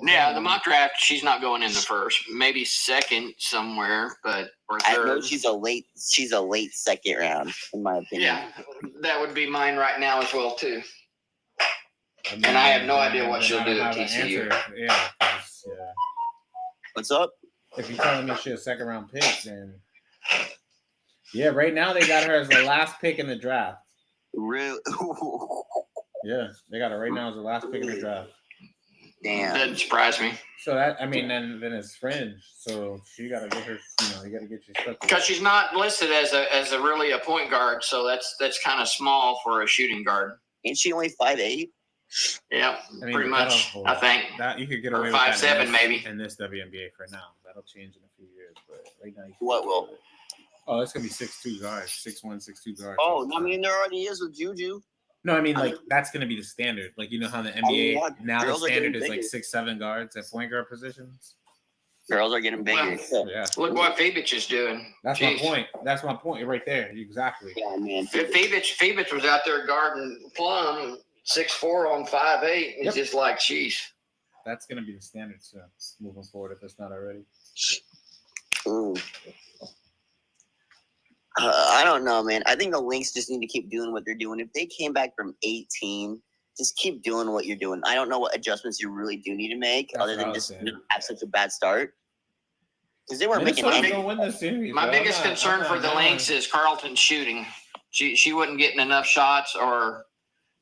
Yeah, the mock draft, she's not going in the first, maybe second somewhere, but or third. I know she's a late second round, in my opinion. Yeah, that would be mine right now as well too. And I have no idea what she'll do at TCU. Yeah. What's up? If you're telling me she's a second round pick, then yeah, right now they got her as the last pick in the draft. Really? Yeah, they got her right now as the last pick in the draft. Damn. Doesn't surprise me. So that then it's fringe. So you got to get her. You got to get your stuff. Because she's not listed as a really a point guard, so that's kind of small for a shooting guard. Ain't she only 5'8"? Yeah, pretty much. I think that you could get away with 5'7" maybe in this WNBA for now. That'll change in a few years, but right now. What will? Oh, it's gonna be 6'2" guards, 6'1", 6'2" guards. Oh, I mean there already is with Juju. No, I mean like that's gonna be the standard. Like how the NBA now the standard is like 6'7" guards at point guard positions. Girls are getting bigger. Well, yeah. Look what Fibic is doing. That's my point. That's my point right there. Exactly. Yeah, man. Fibic was out there guarding Plum 6'4" on 5'8". It's just like, jeez. That's gonna be the standard soon, moving forward if it's not already. Ooh. I don't know, man. I think the Lynx just need to keep doing what they're doing. If they came back from 18, just keep doing what you're doing. I don't know what adjustments you really do need to make other than just have such a bad start. Because they weren't making any. My biggest concern for the Lynx is Carlton's shooting. She wasn't getting enough shots, or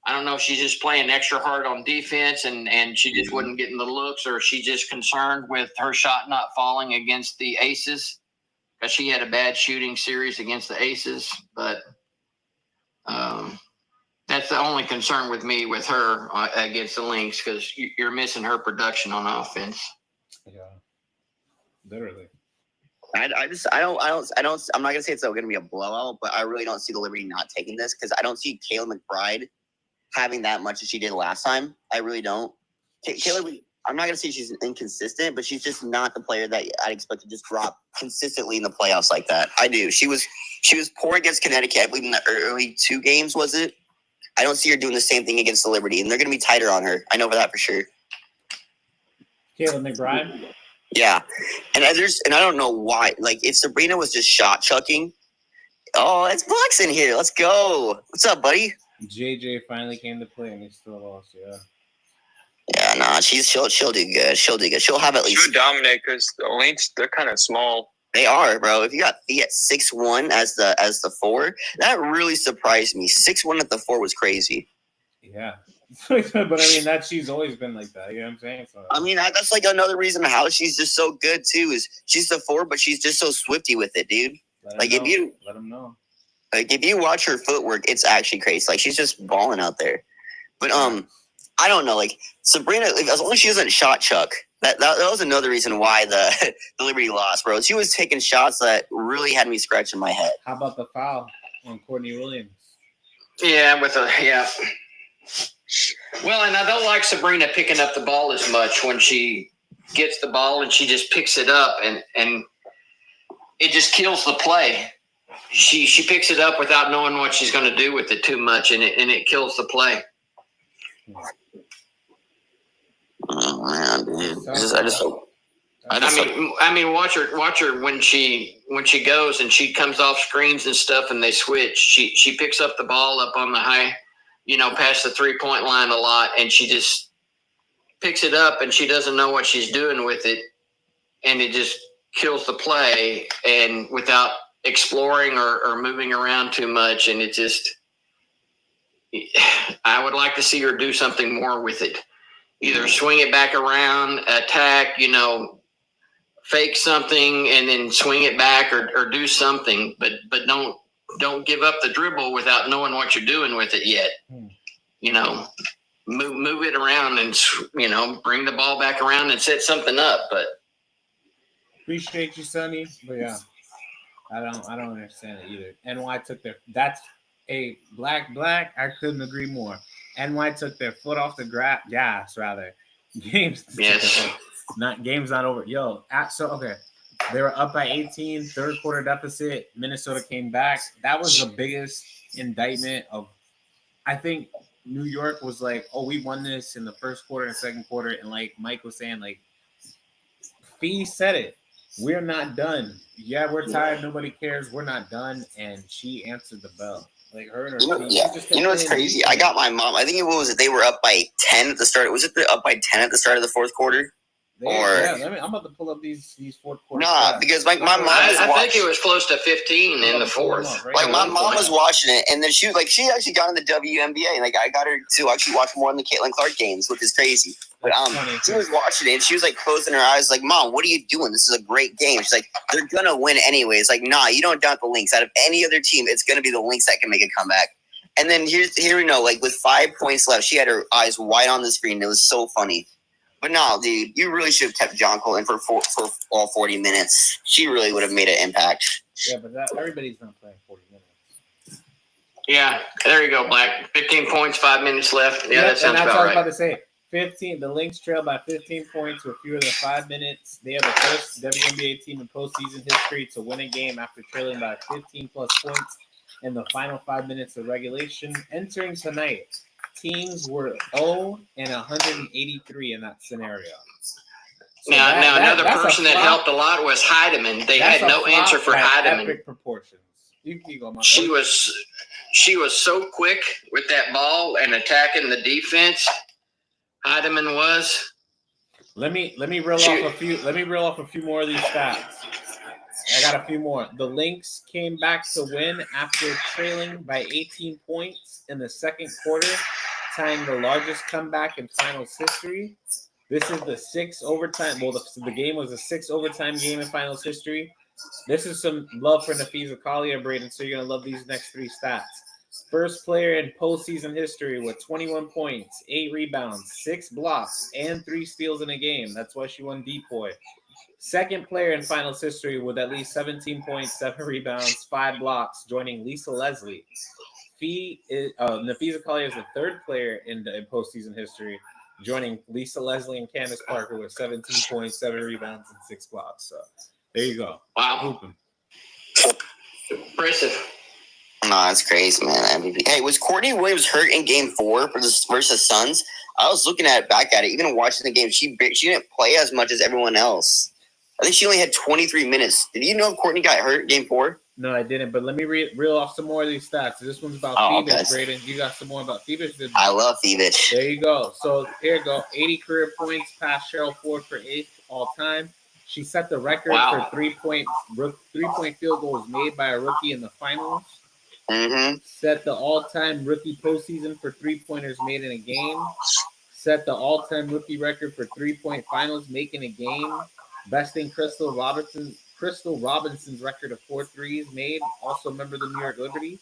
I don't know if she's just playing extra hard on defense and she just wasn't getting the looks, or she just concerned with her shot not falling against the Aces. Because she had a bad shooting series against the Aces, but that's the only concern with me with her against the Lynx, because you're missing her production on offense. Yeah, literally. I'm not gonna say it's going to be a blowout, but I really don't see the Liberty not taking this, because I don't see Kayla McBride having that much as she did last time. I really don't. Kayla. I'm not going to say she's inconsistent, but she's just not the player that I'd expect to just drop consistently in the playoffs like that. I do. She was poor against Connecticut, I believe, in the early 2 games, was it? I don't see her doing the same thing against the Liberty, and they're going to be tighter on her. I know for that for sure. Kayla McBride? Yeah. And I don't know why. Like, if Sabrina was just shot chucking, oh, it's Bucks in here. Let's go. What's up, buddy? JJ finally came to play, and they still lost, yeah. Yeah, nah, she'll do good. She'll do good. She'll have at least. She'll dominate because the Lynx, they're kind of small. They are, bro. If you got Thea at 6'1" as the 4, that really surprised me. 6'1" at the 4 was crazy. Yeah, but I mean she's always been like that. You know what I'm saying? So, I mean that's like another reason how she's just so good too. Is she's the 4, but she's just so swifty with it, dude. Let them know. Like if you watch her footwork, it's actually crazy. Like she's just balling out there. But I don't know, like Sabrina, as long as she doesn't shot chuck, that was another reason why the Liberty lost, bro. She was taking shots that really had me scratching my head. How about the foul on Courtney Williams? Yeah, Well, and I don't like Sabrina picking up the ball as much when she gets the ball and she just picks it up and it just kills the play. She picks it up without knowing what she's going to do with it too much, and it kills the play. Oh man, dude! I mean, watch her when she goes and she comes off screens and stuff, and they switch. She picks up the ball up on the high, past the 3-point line a lot, and she just picks it up, and she doesn't know what she's doing with it, and it just kills the play, and without exploring or moving around too much, and it just. I would like to see her do something more with it. Either swing it back around, attack, fake something and then swing it back or do something, but don't give up the dribble without knowing what you're doing with it yet. Move it around and bring the ball back around and set something up. But appreciate you, Sonny. But yeah, I don't understand it either. NY took that's a black. I couldn't agree more. NY took their foot off the gas, rather. Games not over. Okay. They were up by 18, third quarter deficit. Minnesota came back. That was the biggest indictment of, I think, New York was like, oh, we won this in the first quarter and second quarter, and like Mike was saying, like Fee said it, we're not done. Yeah, we're tired. Nobody cares. We're not done. And she answered the bell. Like her and her team. Yeah. You know what's crazy? I got my mom. I think it was they were up by 10 at the start. Was it up by 10 at the start of the fourth quarter? I'm about to pull up these fourth quarter. Nah, because my mom was I think it was close to 15 in the fourth. Like my mom was watching it, and then she actually got in the WNBA. Like I got her to actually watch more than the Caitlin Clark games, which is crazy. But she was watching it, and she was like closing her eyes, like, "Mom, what are you doing? This is a great game." She's like, "They're gonna win anyways." Like, nah, you don't doubt the Lynx. Out of any other team, it's gonna be the Lynx that can make a comeback. And then here we know, like with 5 points left, she had her eyes wide on the screen. It was so funny. But no, dude, you really should have kept Jonquil in for all 40 minutes. She really would have made an impact. Yeah, but everybody's not playing 40 minutes. Yeah, there you go, Black. 15 points, 5 minutes left. Yeah, that sounds and that's about what I was right. about to say. 15. The Lynx trail by 15 points with fewer than 5 minutes. They are the first WNBA team in postseason history to win a game after trailing by 15 plus points in the final 5 minutes of regulation. Entering tonight, teams were 0 and 183 in that scenario. So now another person that helped a lot was Heidemann. They had no answer for Heidemann. Epic proportions. You go, Mark. She was so quick with that ball and attacking the defense. Heidemann was. Let me reel off a few. Let me reel off a few more of these stats. I got a few more. The Lynx came back to win after trailing by 18 points in the second quarter, tying the largest comeback in finals history. This is the 6 overtime. Well, the game was a 6 overtime game in finals history. This is some love for Nafisa Collier, Braden. So you're gonna love these next 3 stats. First player in postseason history with 21 points, 8 rebounds, 6 blocks, and 3 steals in a game. That's why she won Depoy. Second player in finals history with at least 17 points, 7 rebounds, 5 blocks, joining Lisa Leslie. Nafisa Collier is the third player in postseason history, joining Lisa Leslie and Candace Parker with 17 points, 7 rebounds, and 6 blocks. So there you go. Wow. Impressive. No, that's crazy, man. Hey, was Courtney Williams hurt in Game 4 versus Suns? I was looking back at it, even watching the game. She didn't play as much as everyone else. I think she only had 23 minutes. Did you know Courtney got hurt Game 4? No, I didn't. But let me reel off some more of these stats. This one's about Phoebus, Braden. You got some more about Phoebus? I love Phoebus. There you go. So here you go. 80 career points, past Cheryl Ford for 8th all time. She set the record for 3-point field goals made by a rookie in the finals. Mm-hmm. Set the all-time rookie postseason for 3-pointers made in a game. Set the all-time rookie record for 3-point finals making a game. Besting Crystal Robinson's record of 4 threes made. Also member of the New York Liberty.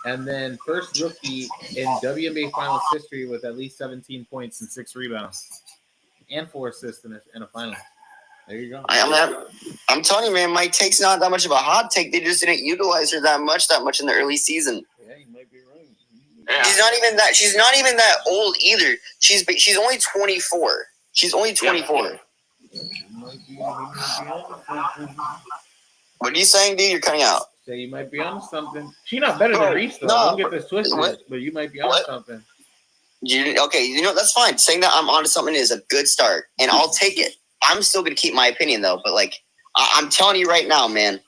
And then first rookie in WNBA finals history with at least 17 points and 6 rebounds. And 4 assists in a final. There you go. I'm telling you, man, my take's not that much of a hot take. They just didn't utilize her that much in the early season. Yeah, you might be right. Yeah. She's not even that old either. She's only 24. She's only 24. What are you saying, dude? You're cutting out. So you might be on something. She's not better than Reese, though. No, Don't get this twisted, but you might be on something. Okay, that's fine. Saying that I'm onto something is a good start, and I'll take it. I'm still going to keep my opinion, though. But, I'm telling you right now, man,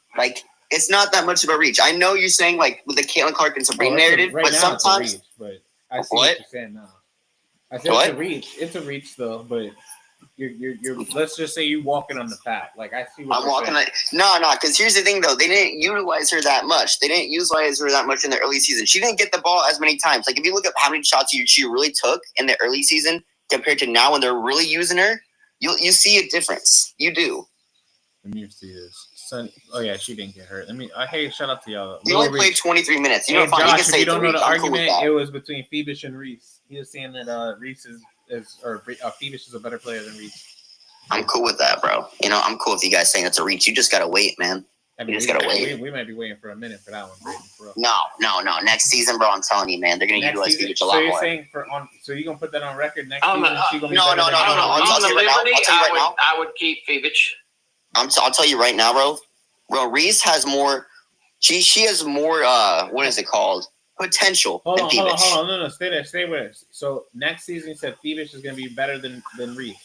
it's not that much of a reach. I know you're saying, with the Caitlin Clark and Sabrina narrative, but sometimes... It's a reach, but I see what you're saying now. I said what? It's a reach. It's a reach, though, but you're let's just say you're walking on the path. I see what I'm walking No, because here's the thing, though. They didn't utilize her that much. They didn't utilize her that much in the early season. She didn't get the ball as many times. If you look at how many shots she really took in the early season compared to now when they're really using her, you see a difference. You do. Let me see this. Oh yeah, she didn't get hurt. Hey, shout out to y'all. You only played 23 minutes. Hey, fine. Josh, you can say if you don't know the argument, cool it was between Phoebus and Reese. He was saying that Reese Phoebus is a better player than Reese. I'm cool with that, bro. I'm cool with you guys saying it's a reach. You just gotta wait, man. You just gotta wait. We might be waiting for a minute for that one, Brayden, bro. No. Next season, bro, I'm telling you, man, they're gonna utilize Phoebus a lot more. So you're saying so you're gonna put that on record next season? No. On the Liberty, I would keep Phoebus. I'll tell you right now, bro. Reese has more. She has more. What is it called? potential Hold than on. Thebes. No, stay there. Stay with us. So next season, you said Thebes is going to be better than Reese.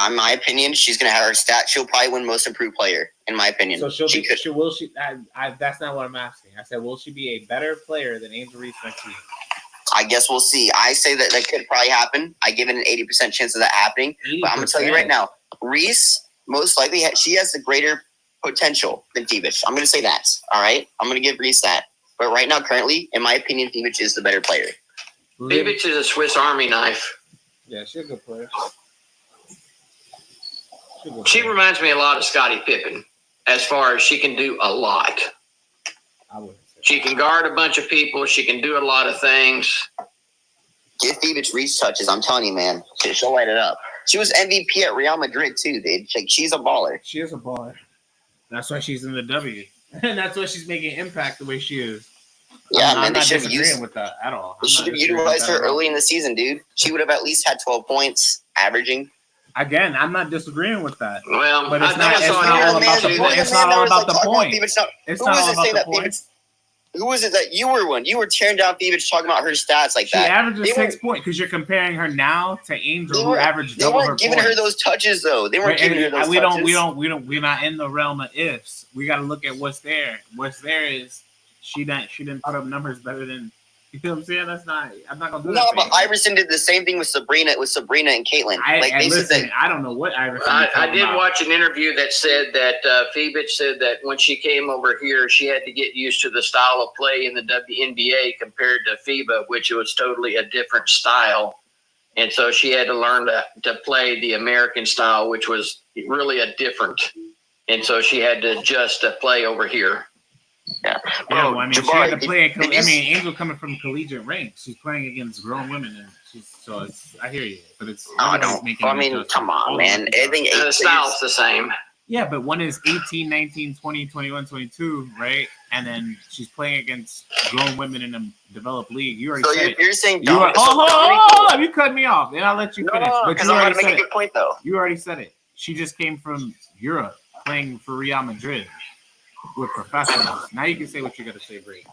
In my opinion, she's going to have her stat. She'll probably win most improved player, in my opinion. So she could. will she? That's not what I'm asking. I said, will she be a better player than Angel Reese next season? I guess we'll see. I say that could probably happen. I give it an 80% chance of that happening. 80%. But I'm going to tell you right now, Reese most likely she has a greater potential than Thebes. I'm going to say that. All right? I'm going to give Reese that. But right now, currently, in my opinion, Thebes is the better player. Thebes is a Swiss Army knife. Yeah, she's a good player. She reminds me a lot of Scottie Pippen as far as she can do a lot. I wouldn't say she can guard a bunch of people. She can do a lot of things. Give Thebes Reese touches. I'm telling you, man. She'll light it up. She was MVP at Real Madrid, too, dude. She's a baller. She is a baller. That's why she's in the W. And that's why she's making impact the way she is. Yeah, I'm man. not disagreeing with that at all. They should have utilized her early in the season, dude. She would have at least had 12 points averaging. Again, I'm not disagreeing with that. Well, but it's not all about the point. It's not all about the point. It's not all about the point. Who was it that you were one? You were tearing down Thebes talking about her stats like that. She averages 6 points because you're comparing her now to Angel, who averaged double her points. They weren't giving her those touches, though. They weren't giving her those touches. We're not in the realm of ifs. We got to look at what's there. What's there is she didn't put up numbers better than. You feel what I'm saying? I'm not gonna do that. No, but Iverson did the same thing with Sabrina and Caitlin. I don't know what Iverson. I did watch an interview that said that Phoebus said that when she came over here, she had to get used to the style of play in the WNBA compared to FIBA, which was totally a different style, and so she had to learn to play the American style, which was really a different, and so she had to adjust to play over here. Yeah, well, I mean, Jabari, she had to play. Angel coming from collegiate ranks, she's playing against grown women, and I hear you, but it's. Come on, man. The style's the same. Yeah, but one is 18, 19, 20, 21, 22, right? And then she's playing against grown women in a developed league. You already said it. You're saying hold on, you cut me off, and I'll let you finish. But you already said it. Make a good point, though. You already said it. She just came from Europe, playing for Real Madrid. With professionals. Now you can say what you're going to say, Bree.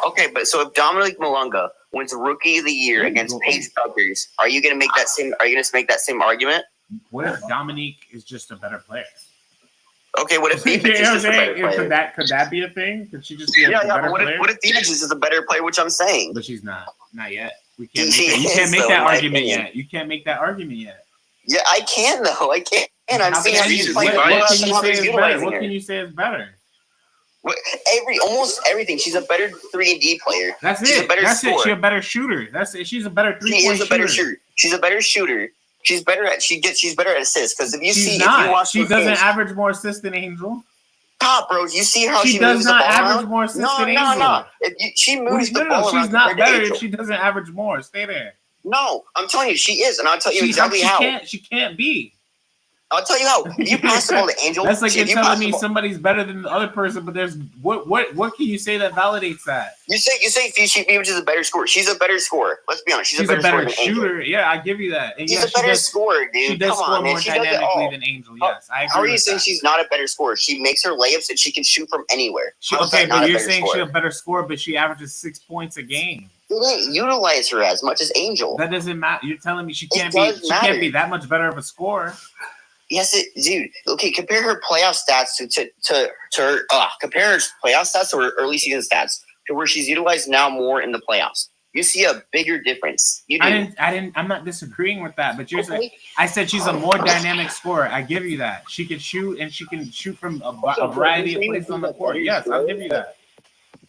Okay, but so if Dominique Malunga wins Rookie of the Year against Paige Buggers, are you going to make that same? Are you going to make that same argument? What if Dominique is just a better player? Okay, what if Phoenix is just a better player? Could that be a thing? Could she just be a better player? What if Phoenix is just a better player? Which I'm saying, but she's not yet. We can't. You can't make that argument yet. You can't make that argument yet. Yeah, I can though. I can. I'm saying how she's playing. What can you say is better? Almost everything. She's a better 3-and-D player. That's it. She's a better scorer. She's a better shooter. That's it. She's a better 3-point shooter. She's a better shooter. She's better at assists. Because if you watch, she doesn't average more assists than Angel. Stop, bro. You see how she does not average more assists than Angel. No. She moves the ball around. She's not better if she doesn't average more. Stay there. No, I'm telling you, she is, and I'll tell you exactly how. She can't be. I'll tell you how. If you pass the ball to Angel, that's like you're telling me somebody's better than the other person, but there's what can you say that validates that? You say Phoenix is a better scorer. She's a better scorer. Let's be honest. She's a better shooter. Yeah, I give you that. And she's a better scorer, dude. She does score more dynamically than Angel. Yes, I agree. How are you saying she's not a better scorer? She makes her layups and she can shoot from anywhere. Okay, but you're saying she's a better scorer, but she averages 6 points a game. You didn't utilize her as much as Angel. That doesn't matter. You're telling me she can't be that much better of a scorer. Yes, dude. Okay, compare her playoff stats to her. Compare her playoff stats to her early season stats to where she's utilized now more in the playoffs. You see a bigger difference. You do. I'm not disagreeing with that, but you're saying I said she's a more dynamic scorer. I give you that. She can shoot and she can shoot from a variety of places on the court. Yes, I'll give you that.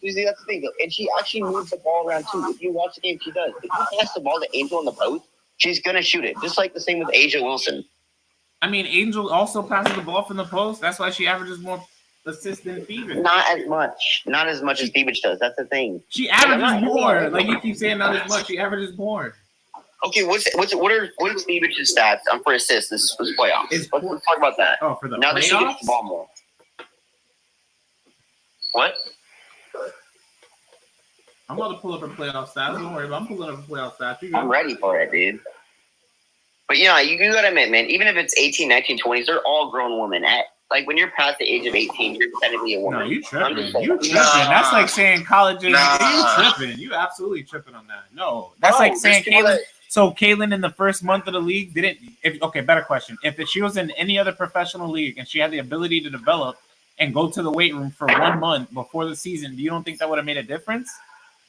See, that's the thing, though. And she actually moves the ball around too. If you watch the game, she does. If you pass the ball to Angel in the post, she's gonna shoot it. Just like the same with Asia Wilson. I mean, Angel also passes the ball from the post. That's why she averages more assists than Phoebus. Not as much as Phoebus does. That's the thing. She averages more. Like you keep saying, not as much. She averages more. Okay, what is Phoebus' stats for assists this playoffs? Let's talk about that. Oh, for the now playoffs? That she gets the ball more. What? I'm about to pull up her playoff stats. Don't worry about it. I'm pulling up her playoff stats. I'm ready for it, dude. But, you gotta admit, man, even if it's 18, 19, 20s, they're all grown women like when you're past the age of 18, you're technically a woman. No, you I'm tripping. just saying. You tripping. That's like saying colleges. Nah. You tripping. You absolutely tripping on that. No, that's No, like saying there's people Kaylin. that- So Kaylin in the first month of the league didn't. Okay, better question. If she was in any other professional league and she had the ability to develop and go to the weight room for 1 month before the season, do you don't think that would have made a difference?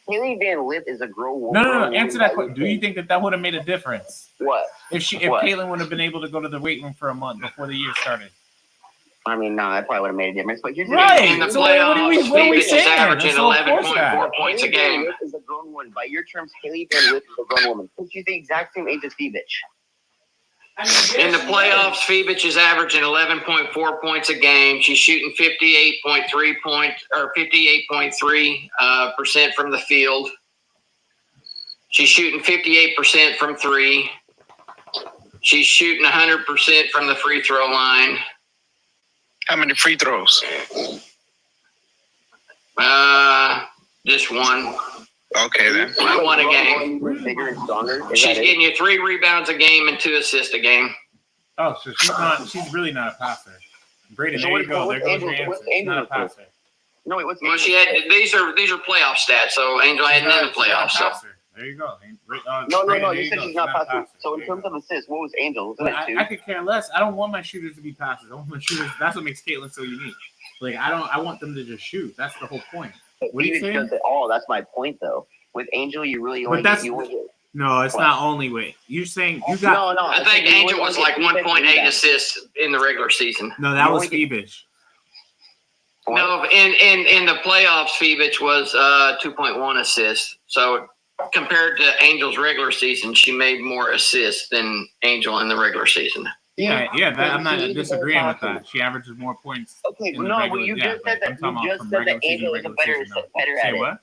Haley Van Lith is a grown woman. No. Answer that question. Do you think that would have made a difference What? if What? Kaylin would have been able to go to the weight room for a month before the year started? I mean, no, that probably would have made a difference. But here's the Right. thing. In the So what are we playoffs, Phoenix is saying? averaging So of course 11.4 that. points a Haley Van game. Lith is a grown woman. By your terms, Haley Van Lith is a grown woman. But she's the exact same age as Phoebich. In the playoffs, Phoebich is averaging 11.4 points a game. She's shooting 58.3% from the field. She's shooting 58% from three. She's shooting 100% from the free throw line. How many free throws? Just one. Okay, then. One a game. Bigger and stronger. Is She's that it? getting you 3 rebounds a game and 2 assists a game. Oh, so she's not. She's really not a passer. Braden, So there what- you go. what's There goes your Angel- answer. what's She's not a Angel passer. No, wait, what's Well, she had these are playoff stats. So Angel hadn't in the She's not a playoffs. So passer. There you go. No, Braden, there you said go. she's not a passing. passer. So in There you terms go. of assists, what was Angel? Wasn't But it 2? I could care less. I don't want my shooters to be passers. I want my shooters. That's what makes Caitlin so unique. Like I want them to just shoot. That's the whole point. What are you Phoenix saying? does it all. That's my point, though. With Angel, you really But only that's- you only get. No, it's What? not only way. You're saying you got. No. I think you Angel only was get like defense 1.8 rebounds. assists in the regular season. No, that You was only get- Phoebich. No, in the playoffs, Phoebich was 2.1 assists. So compared to Angel's regular season, she made more assists than Angel in the regular season. Yeah. That, I'm not She needs to disagreeing with pass. that. She averages more points. Okay, in the no, but regular- you yeah, just said but I'm that. talking You about just from said regular that Angel is season, a better regular season, better Say at it. what?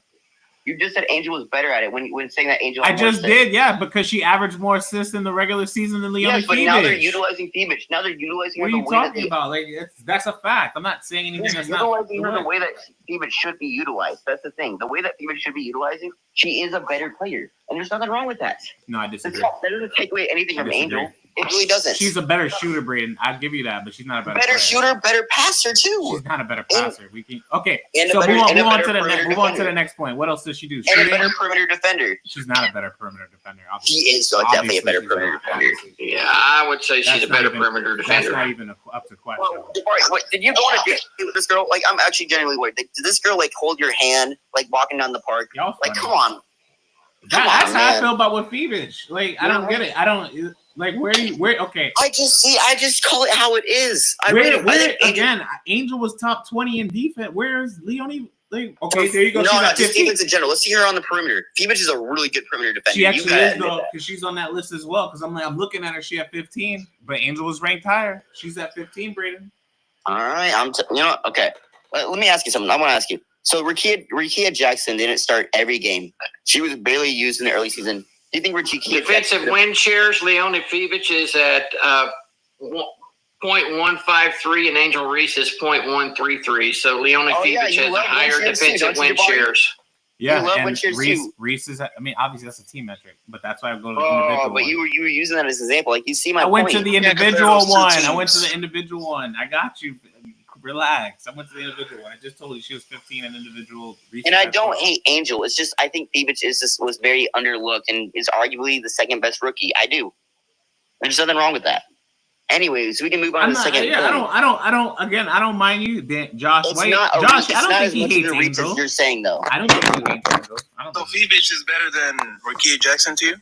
You just said Angel was better at it when saying that Angel. I had more just assists. did, yeah, because she averaged more assists in the regular season than Leonie Yes, but now they're Phoebich. utilizing Phoebich. Now they're utilizing What her are the you way that talking they. about? Like that's a fact. I'm not saying anything They're that's not. utilizing her the correct. way that Phoebich should be utilized. That's the thing. The way that Phoebich should be utilizing, she is a better player, and there's nothing wrong with that. No, I That's disagree. not- That doesn't take away anything I from disagree. Angel. It really doesn't. She's a better shooter, Braden. I'll give you that, but she's not a better better player. shooter, better passer too, She's not a better passer. We can okay. And a So better- move on and a to better the next. perimeter Move on to defender. the next point. What else does she do? and a Shooting? better perimeter defender. She's not a better perimeter defender. She Obviously. is definitely a Obviously better she's perimeter not. defender. Obviously. Yeah, I would say she's That's a not better even- perimeter That's defender. not even up to question. Well, wait, did you go on a date with this girl? Like, I'm actually genuinely worried. Did this girl like hold your hand, like walking down the park? Y'all Like, funny. come on. That's how I man. feel about with Phoebich. Like I don't get it. I don't like where okay. I just call it how it is. I Where think Angel- again? Angel was top 20 in defense. Where's Leonie? Like, okay, there you go. No, She's no, at just 15. defense in general. Let's see her on the perimeter. Phoebich is a really good perimeter defender. She actually You gotta is admit though, that. because she's on that list as well. Because I'm looking at her. She at 15, but Angel was ranked higher. She's at 15, Braden. All right, okay. Let me ask you something. I want to ask you. So Rikia Jackson didn't start every game. She was barely used in the early season. Do you think Rikia Defensive Jackson? win shares, Leonie Phoebich is at 0.153 and Angel Reese is 0.133. So Leonie Oh, yeah, Phoebich you has a love higher win shares too, defensive don't you, win Devon? shares. Yeah, love when and shares Reese, too. Reese is. I mean, obviously that's a team metric, but that's why I go to the Oh, individual. but one. you were using that as an example. Like you see my I went point. to the Yeah, compare individual those two one. I went to teams. the individual one. I got you. Relax. I went to the individual one. I just told you she was 15 and individual. Reese And I was don't 12. hate Angel. It's just I think Phoebich was very underlooked and is arguably the second best rookie. I do. There's nothing wrong with that. Anyways, we can move on I'm to the not, second yeah, point. I don't. Again, I don't mind you, Josh. It's Wait, not a Josh. reach. I don't think as he much hates of a reach as Angel. you're saying though. I don't think he hates Angel. I don't So think Phoebich is better than Rikia Jackson to you?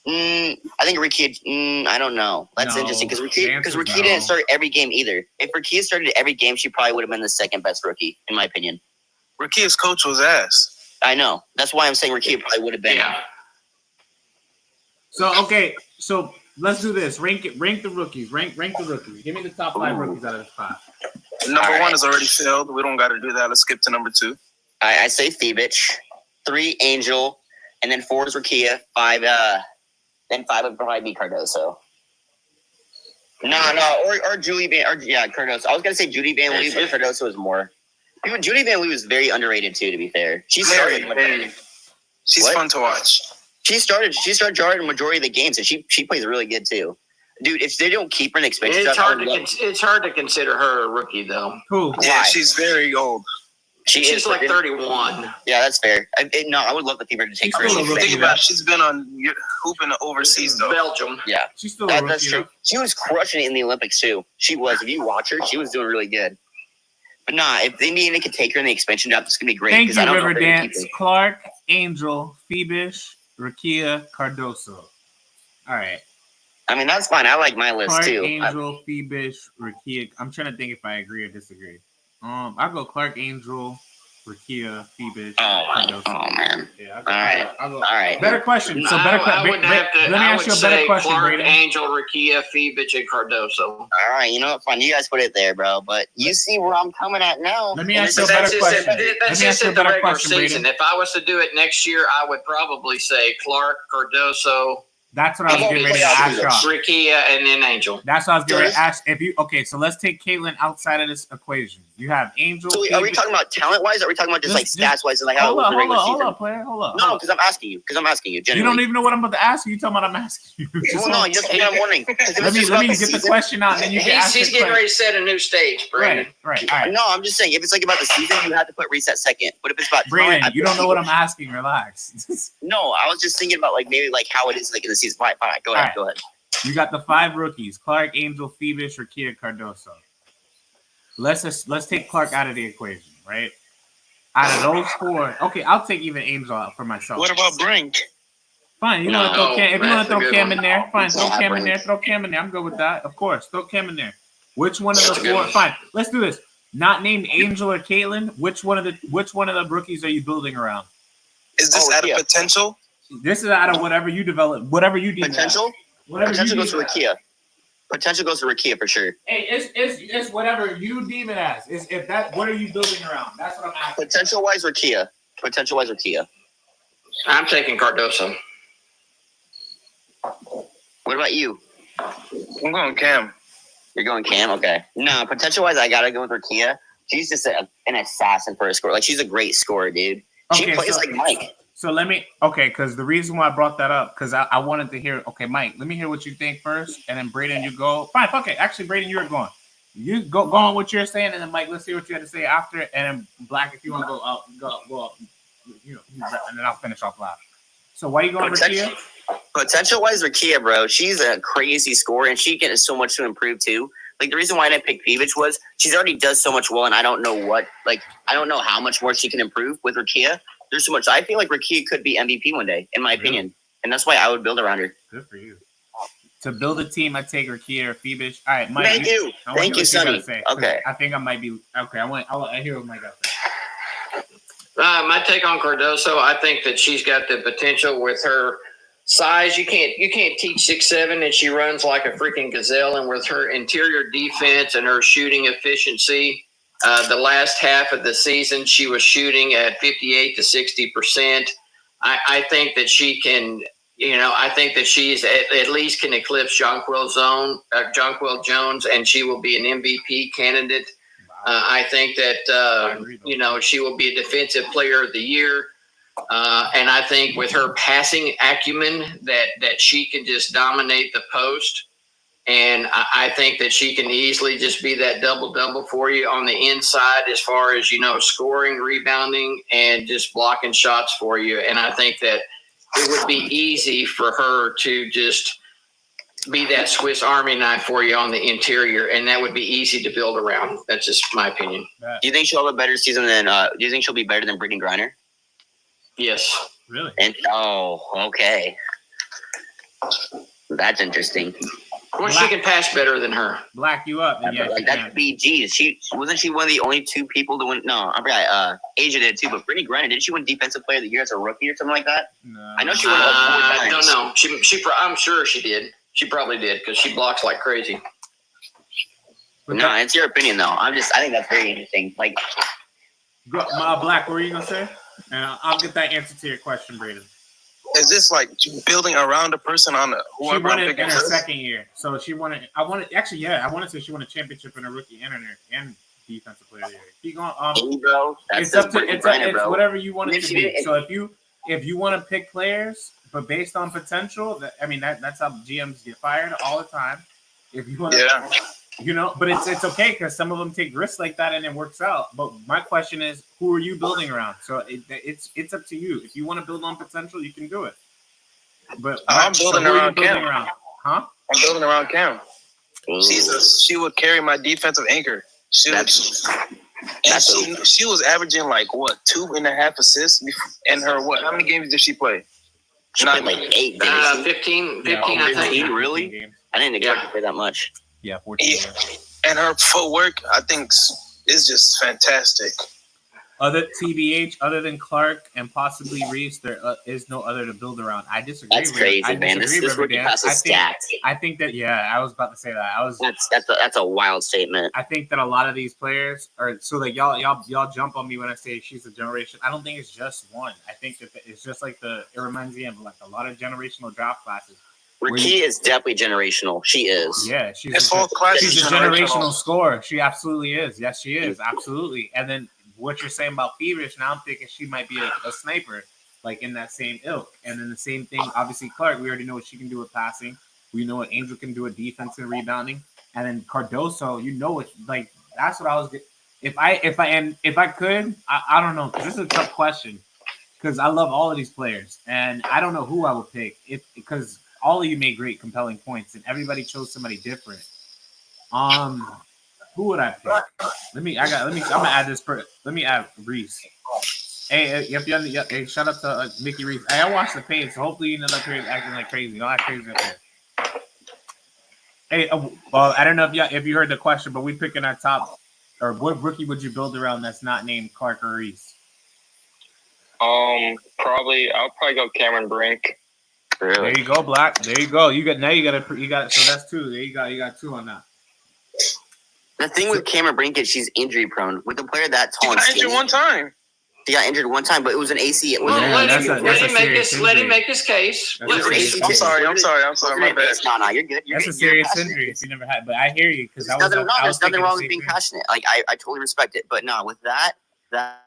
I think Rikia. I don't know. That's No, interesting because the Rikia answer's no. didn't start every game either. If Rikia started every game, she probably would have been the second best rookie, in my opinion. Rikia's coach was ass. I know. That's why I'm saying Rikia probably would have been. Yeah. So okay, so let's do this. Rank the rookies. Rank the rookies. Give me the top 5 rookies out of this 5. Number All one right. is already filled. We don't got to do that. Let's skip to number 2. I say Phoebich, 3 Angel, and then 4 is Rikia. 5 then 5 would probably be Cardoso. Or Julie Van Cardoso. I was gonna say Judy Van Lee, but Cardoso is more. Judy Van Lee was very underrated too, to be fair. She started She's What? fun to watch. She started the majority of the games, and she plays really good too. Dude, if they don't keep her in expansion It's draft, it's hard to consider her a rookie though. Who? Yeah, Why? she's very old. She's like 31. Yeah, that's fair. No, I would love the people to take She's her. still a in rookie, Think expansion about draft. it, she's been on hooping overseas though. Belgium. Yeah, She's still a rookie. that's true. She was crushing it in the Olympics too. She was. If you watch her, she was doing really good. But nah, if Indiana could take her in the expansion draft, it's gonna be great. Thank 'cause you, I don't know if they're gonna Riverdance. keep her. Clark, Angel, Phoebus, Rakia, Cardoso. All right. I mean, that's fine. I like my list Clark, too. Angel, Phoebus, Rakia. I'm trying to think if I agree or disagree. I'll go Clark, Angel, Rakia, Phoebus, Cardoso. Oh man. Yeah, All right. Better question. So better I would have to. Let me I ask would you a better say question, Clark, Braden. Angel, Rakia, Phoebus, and Cardoso. All right. You know what? Fine. You guys put it there, bro. But you see where I'm coming at now. Let me And ask you a this is- better question. That's Let me ask just you a at the better regular question, season. Braden. If I was to do it next year, I would probably say Clark, Cardoso, That's what I was getting ready to ask y'all. Rakia, and then Angel. That's what I was getting ready to ask. So let's take Caitlin outside of this equation. You have Angel. So are we Phoebus- talking about talent wise? Or are we talking about just like Just- stats wise and like how it Hold was up, the regular hold season? up, player. Hold up. No, because I'm asking you. You Genuinely. don't even know what I'm about to ask you. You talking about I'm asking you. Well, no, you just I'm wondering. 'Cause if Let it's me just let me about get the season- question out, and then you can ask He's the getting question. ready to set a new stage, Brandon. Right. All right. No, I'm just saying if it's like about the season, you have to put reset second. But if it's about Brandon, talent, you don't know what I'm asking. Relax. No, I was just thinking about like maybe like how it is like in the season. Fine. Go ahead. Go ahead. You got the 5 rookies: Clark, Angel, Phoebus, Rakia, Cardoso. Let's take Clark out of the equation, right? Out of those 4, okay, I'll take even Angel out for myself. What about Brink? Fine, you want to No, throw Cam? If you want that's to a throw good Cam one. in there, fine. Throw Yeah, Cam in Brandon. there. Throw Cam in there. I'm good with that. Of course, throw Cam in there. Which one of the That's a good 4? one. Fine. Let's do this. Not named Angel or Caitlin. Which one of the rookies are you building around? Is this out of yeah. potential? This is out of whatever you develop, whatever you deem it as. Potential. Whatever Potential you goes to deem it as. Rakia. Potential goes to Rakia for sure. Hey, it's whatever you deem it as. What are you building around? That's what I'm asking. Potential wise, Rakia. I'm taking Cardoso. What about you? I'm going Cam. You're going Cam? Okay. No, potential wise, I gotta go with Rakia. She's just an assassin for a score. Like she's a great scorer, dude. She Okay, plays so- like Mike. So because the reason why I brought that up, because I wanted to hear, okay, Mike, let me hear what you think first, and then Braden, you go. Fine, fuck it. Actually, Braden, you're going. You go on what you're saying, and then Mike, let's hear what you had to say after, and then Black, if you want to go up, and then I'll finish off loud. So why you going Rakia? Potential wise, Rakia, bro, she's a crazy scorer, and she gets so much to improve too. Like the reason why I didn't pick Phoebus was she's already does so much well, and I don't know how much more she can improve with Rakia. There's so much. I feel like Rakia could be MVP one day, in my opinion, and that's why I would build around her. Good for you. To build a team, I take Rakia or Phoebus. All right, Mike. Thank you, I want to hear what Sonny. gotta say, 'cause Okay. I think I might be okay. I hear what Mike got to say. My take on Cardoso, I think that she's got the potential with her size. You can't teach 6'7", and she runs like a freaking gazelle. And with her interior defense and her shooting efficiency, the last half of the season she was shooting at 58 to 60%. I think that she can. I think that she's at least can eclipse Jonquil Jones, and she will be an MVP candidate. I think that she will be a defensive player of the year, and I think with her passing acumen that she can just dominate the post, and I think that she can easily just be that double for you on the inside as far as scoring, rebounding, and just blocking shots for you. And I think that it would be easy for her to just be that Swiss Army knife for you on the interior, and that would be easy to build around. That's just my opinion. Do you think she'll have a better season than? Do you think she'll be better than Brittany Griner? Yes. Really? And okay, that's interesting. Well, she can pass better than her. Black you up. And yes, Like you that's can. BG. She wasn't she one of the only 2 people to win? No, I forgot. Asia did too, but Brittany Griner, didn't she win Defensive Player of the Year as a rookie or something like that? No. I know she won like 4 times. I don't know. I'm sure she did. She probably did because she blocks like crazy. No, it's your opinion though. I think that's very interesting. Like, Black, what were you gonna say? And I'll get that answer to your question, Braden. Is this like building around a person on She whoever won I'm it picking in her first? second year, so she won it. I want to say she won a championship in a rookie and defensive player of the year. Keep going. bro, that's It's up to Brittany it's Griner, it's bro. whatever you want And it if to she be. didn't- So if you want to pick players, but based on potential, that's how GMs get fired all the time. If you want to, but it's okay because some of them take risks like that and it works out. But my question is, who are you building around? So it's up to you. If you want to build on potential, you can do it. But I'm building around Cam. Huh? I'm building around Cam. She would carry my defensive anchor. She was averaging like 2.5 assists in her what? How many games did she play? She played like 8 games. 15, Yeah, I think. 15, really? I didn't expect to play that much. Yeah, 14 games. And her footwork, I think, is just fantastic. Other than Clark and possibly Reese, there is no other to build around. I disagree. That's crazy, man. This rookie class is stacked. I think that I was about to say that. That's a wild statement. I think that a lot of these players are so like y'all jump on me when I say she's a generation. I don't think it's just one. I think that it's just like it reminds me of like a lot of generational draft classes. Raki is definitely generational. She is. Yeah, she's a generational scorer. She absolutely is. Yes, she is. Absolutely. And then what you're saying about Feverish, now I'm thinking she might be a sniper, like in that same ilk. And then the same thing, obviously Clark, we already know what she can do with passing. We know what Angel can do with defense and rebounding. And then Cardoso, like that's what I was. If I could, I don't know. This is a tough question because I love all of these players, and I don't know who I would pick because all of you made great, compelling points, and everybody chose somebody different. Who would I pick? I'm gonna add this. Let me add Reese. Hey, shout out to Mickey Reese. Hey, I watched the page, so hopefully you know that page acting like crazy. Don't act crazy up there. Hey, well, I don't know if you heard the question, but we picking our top, or what rookie would you build around that's not named Clark or Reese? I'll probably go Cameron Brink. Really? There you go, Black. There you go. You got. So that's 2. There you got 2 on that. The thing with Cameron Brink is she's injury prone. With a player that tall and skinny, injured one time. She got injured one time, but it was an AC. Let him make his case. I'm sorry. My bad. No, you're good. That's a serious injury if you never had. But I hear you because there's nothing wrong with being passionate. Like I totally respect it. But no, with that tear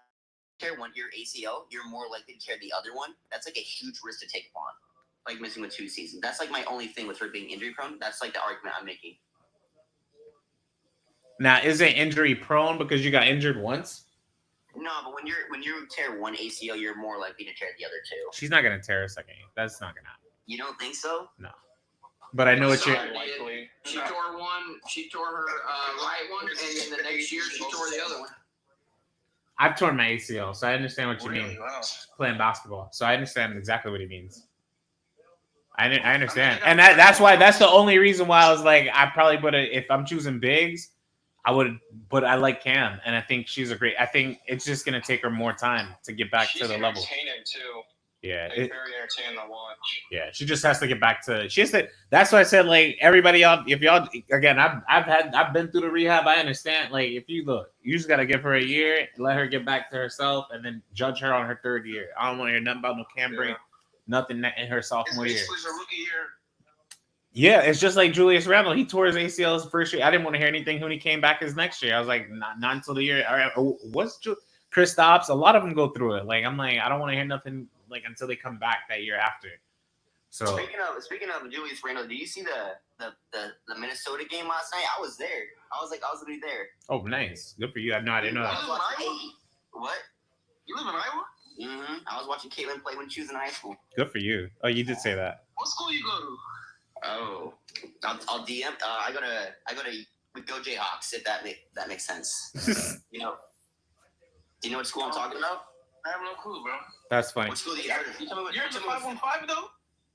your ACL, you're more likely to tear the other one. That's like a huge risk to take on. Like missing with 2 seasons. That's like my only thing with her being injury prone. That's like the argument I'm making. Now, is it injury prone because you got injured once? No, but when you tear one ACL, you're more likely to tear the other 2. She's not gonna tear a second. That's not gonna happen. You don't think so? No. But I know what you're. She tore one. She tore her right one, and then the next year she tore the other one. I've torn my ACL, so I understand what you mean. Wow. Playing basketball, so I understand exactly what he means. I understand, and that's the only reason why I was like, I probably would have if I'm choosing bigs. I would, but I like Cam, and I think she's I think it's just gonna take her more time to get back to the level. She's entertaining too. Yeah, very entertaining to watch. Yeah, she just has to get back to. She has to. That's why I said like everybody else. If y'all again, I've been through the rehab. I understand. Like if you look, you just gotta give her a year, let her get back to herself, and then judge her on her 3rd year. I don't want to hear nothing about no Cam Brink, nothing in her sophomore year. It's a rookie year. Yeah, it's just like Julius Randle. He tore his ACL his first year. I didn't want to hear anything when he came back his next year. I was like, not until the year. All right, what's Kristaps? A lot of them go through it. Like I'm like, I don't want to hear nothing like until they come back that year after. So speaking of Julius Randle, did you see the Minnesota game last night? I was there. I was literally there. Oh, nice. Good for you. I didn't know that. What? You live in Iowa? Mm-hmm. I was watching Caitlin play when she was in high school. Good for you. Oh, you did say that. What school you go to? Oh, I'll DM. I go to Go Jayhawks if that makes sense. Do you know what school I'm talking about? I have no clue, bro. That's funny. What school do you heard of? You're in the 515 though.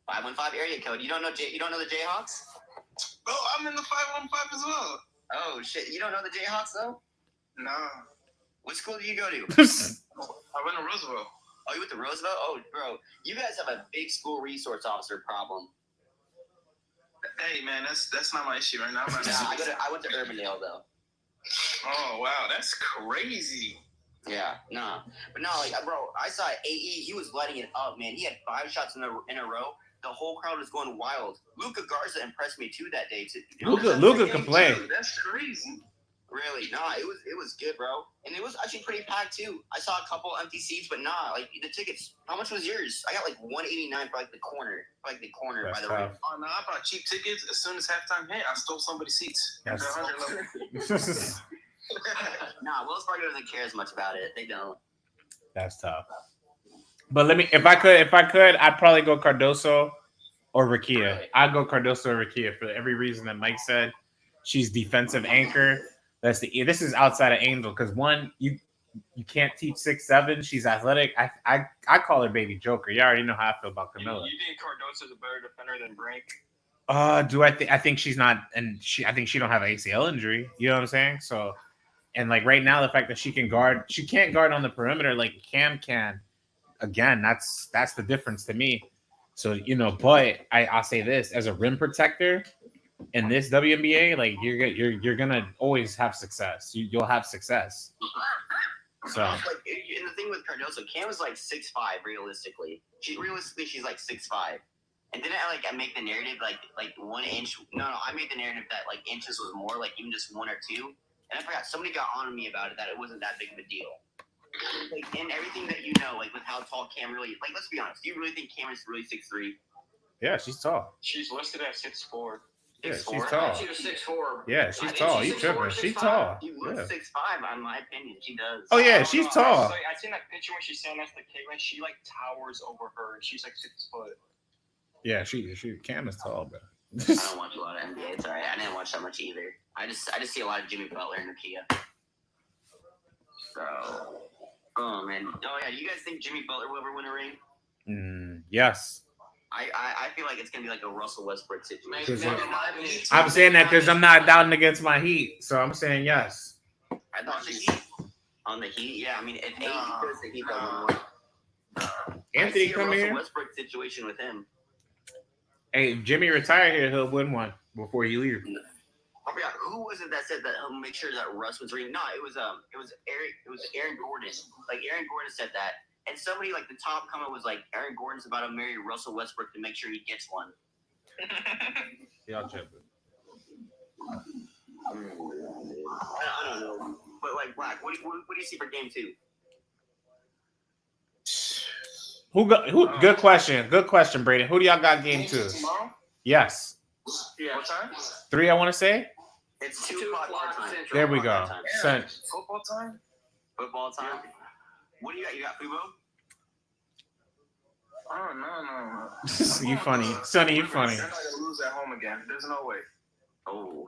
515 area code. You don't know the Jayhawks? Bro, I'm in the 515 as well. Oh shit! You don't know the Jayhawks though? Nah. What school do you go to? I went to Roosevelt. Oh, you went to Roosevelt? Oh, bro, you guys have a big school resource officer problem. Hey man, that's not my issue right now. I went to Urbandale though. Oh wow, that's crazy. Yeah, nah, but no, like bro, I saw AE. He was lighting it up, man. He had 5 shots in a row. The whole crowd was going wild. Luka Garza impressed me too that day. Luka can play. That's crazy. Really? Nah, it was good, bro. And it was actually pretty packed too. I saw a couple empty seats, but nah, like the tickets. How much was yours? I got like $189 for like the corner. That's by the way. Oh no, I bought cheap tickets. As soon as halftime hit, I stole somebody's seats. Yes. Nah, Wells Fargo doesn't care as much about it. They don't. That's tough. But if I could, I'd probably go Cardoso or Rakia. Really? I'd go Cardoso or Rakia for every reason that Mike said. She's defensive anchor. This is outside of Angel because one, you can't teach 6'7". She's athletic. I call her Baby Joker. You already know how I feel about Camilla. You think Cardoso's a better defender than Brink? I think she's not, and I think she don't have an ACL injury. You know what I'm saying? So, and like right now, the fact that she can't guard on the perimeter like Cam can. Again, that's the difference to me. So but I'll say this as a rim protector in this WNBA, like you're gonna always have success. You'll have success. So and the thing with Cardoso, Cam was like 6'5" realistically. She's like 6'5". And didn't I make the narrative like 1 inch? No, I made the narrative that like inches was more, like even just 1 or 2. And I forgot somebody got on me about it that it wasn't that big of a deal. Like in everything that like with how tall Cam really, like let's be honest, do you really think Cam is really 6'3"? yeah, she's tall. She's listed at 6'4". Yeah, she's 6'4"? tall. She was 6'4". Yeah, she's tall. You tripping? She's tall. She looks Yeah. 6'5", in my opinion. She does. Oh yeah, I don't she's know. tall. I seen that picture when she's standing next to Caitlin. She like towers over her. She's like 6 foot. Yeah, she Cam is tall, bro. I don't watch a lot of NBA. It's alright. I didn't watch that much either. I just see a lot of Jimmy Butler and Nakia. So, oh man. Oh yeah. Do you guys think Jimmy Butler will ever win a ring? Yes. I feel like it's gonna be like a Russell Westbrook situation. I'm saying that because I'm not doubting against my Heat, so I'm saying yes. I thought on the Heat. Yeah, I mean, if AD goes to Heat, they'll win. Anthony, come Russell here. Westbrook situation with him. Hey, if Jimmy retire here, he'll win one before he leaves. I forgot who was it that said that he'll make sure that Russ was ring. No, it was Aaron Gordon. Like Aaron Gordon said that. And somebody like the top comment was like, Aaron Gordon's about to marry Russell Westbrook to make sure he gets one. Y'all tripping. I don't know. But like Black, what do you see for game 2? Good question. Good question, Braden. Who do y'all got game 2? Tomorrow? Yes. Yeah. What time? 3, I want to say. It's 2 o'clock our time. Central. There we go. Yeah. Football time? Football time. What do you got? You got Fubo? Oh no. You funny. Sonny, you funny. They're not gonna lose at home again. There's no way. Oh.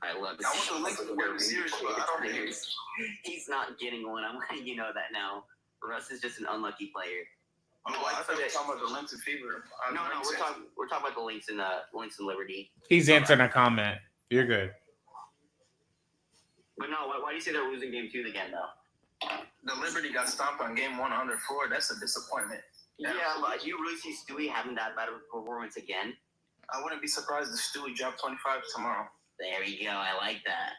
I love it. I want the Lynx to win the series, but I don't think he's not getting one. I'm letting you know that now. Russ is just an unlucky player. Oh, I thought you were talking about the Lynx and Fever. No, we're talking about the Lynx and Liberty. He's answering a comment. You're good. But no, why do you say they're losing game 2 again though? The Liberty got stomped on game 1 under 4. That's a disappointment. Yeah, but do you really see Stewie having that bad of a performance again? I wouldn't be surprised if Stewie dropped 25 tomorrow. There you go. I like that.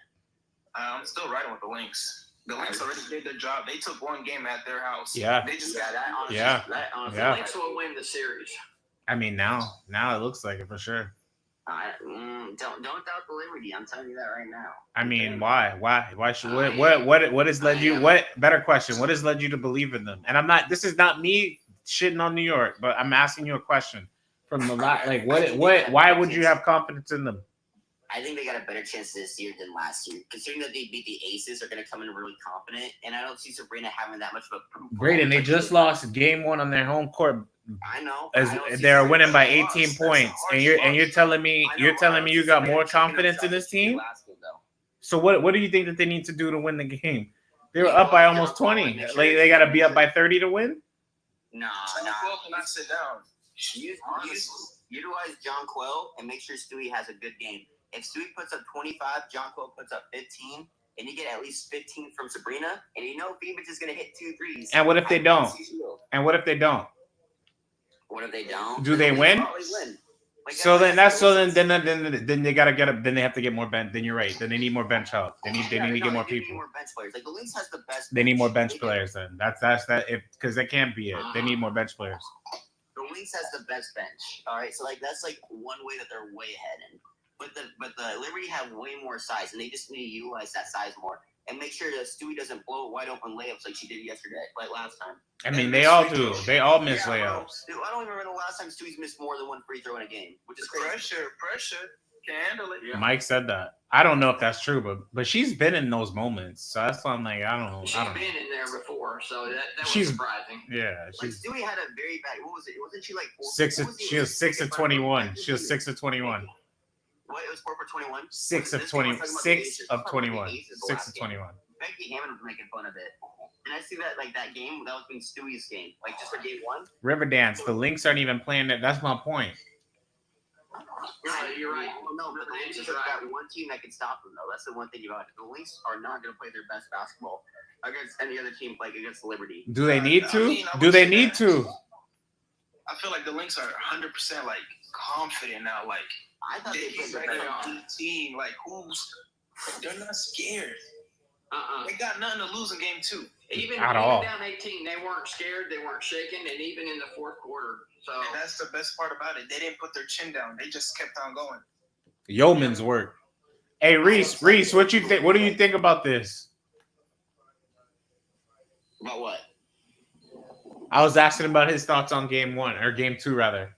I'm still riding with the Lynx. The Lynx already did their job. They took one game at their house. Yeah. They just Yeah, got that honestly. Yeah. That honestly. Yeah. Lynx will win the series. I mean, now it looks like it for sure. Don't doubt the Liberty. I'm telling you that right now. I mean, why should what has led you? What better question? What has led you to believe in them? And I'm not. This is not me shitting on New York, but I'm asking you a question from the lot. Like, why would you have confidence in them? I think they got a better chance this year than last year. Considering that they beat the Aces, they're going to come in really confident, and I don't see Sabrina having that much of a proof. Braden, they just lost game 1 on their home court. I know. As they're winning by 18 points, and you're telling me you got more confidence in this team. So what do you think that they need to do to win the game? They were up by almost 20. Like they got to be up by 30 to win. Nah. cannot sit down. Utilize John Quill and make sure Stewie has a good game. If Stewie puts up 25, John Quill puts up 15, and you get at least 15 from Sabrina, and you know Phoenix is going to hit 2 threes. And what if they don't? What if they don't? Do they win? Then they gotta get up. Then they have to get more bench. Then you're right. Then they need more bench help. They need to get more people. More bench players. Like the Lynx has the best. They need more bench players. Then that's that. Because they can't be it. They need more bench players. The Lynx has the best bench. All right, so like that's like one way that they're way ahead in. But the Liberty have way more size, and they just need to utilize that size more and make sure that Stewie doesn't blow wide open layups like she did yesterday, like last time. I mean, they all do. They all miss layups. Dude, I don't even remember the last time Stewie's missed more than one free throw in a game, which is crazy. Pressure. Can't handle it. Yeah. Mike said that. I don't know if that's true, but she's been in those moments, so that's why I'm like, I don't know. She's been in there before, so that was She's- surprising. Yeah, Like Stewie had a very bad. What was it? Wasn't she like she was 6 of 21. She was 6 of 21. What? It was 4 for 21. 6 of 20. 6 of 21. 6 of 21. Becky Hammond was making fun of it, and I see that like that game that was being Stewie's game, like just for game one. Riverdance. The Lynx aren't even playing that. That's my point. You're right. No, but the Lynx is that one team that can stop them, though. That's the one thing about it. The Lynx are not going to play their best basketball against any other team, like against Liberty. Do they need to? I mean, I Do would they say need that. to? I feel like the Lynx are 100% like confident now. Like I thought they played they're their like best. a good team. Like they're not scared. They got nothing to lose in game 2. Even At all. down 18, they weren't scared, they weren't shaken, and even in the fourth quarter. So And that's the best part about it. They didn't put their chin down. They just kept on going. Yeoman's work. Hey Reese, what you think? What do you think about this? About what? I was asking about his thoughts on game 1 or game 2 rather.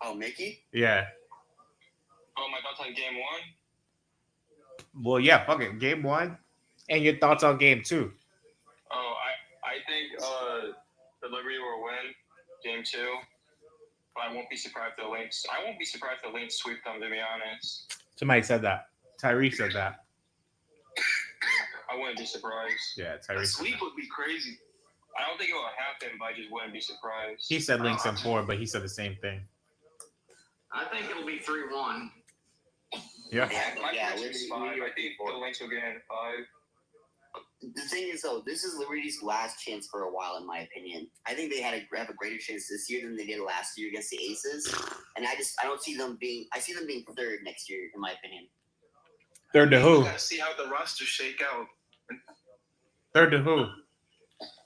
Oh, Mickey? Yeah. Oh, my thoughts on game 1? Well, yeah. Fuck it. Game 1, and your thoughts on game 2. Oh, I think the Liberty will win game 2. But I won't be surprised if the Lynx. I won't be surprised if the Lynx sweep them. To be honest, Somebody said that. Tyree said that. I wouldn't be surprised. Yeah, A Tyree. Said sweep that. would be crazy. I don't think it will happen, but I just wouldn't be surprised. He said Lynx in 4, but he said the same thing. I think it'll be 3-1. Yeah. My Yeah, prediction's Liberty 5. I think the Lynx will get in 5. The thing is, though, this is Liberty's last chance for a while, in my opinion. I think they have a greater chance this year than they did last year against the Aces, and I don't see them being. I see them being third next year, in my opinion. Third to We who? gotta see how the rosters shake out. Third to who?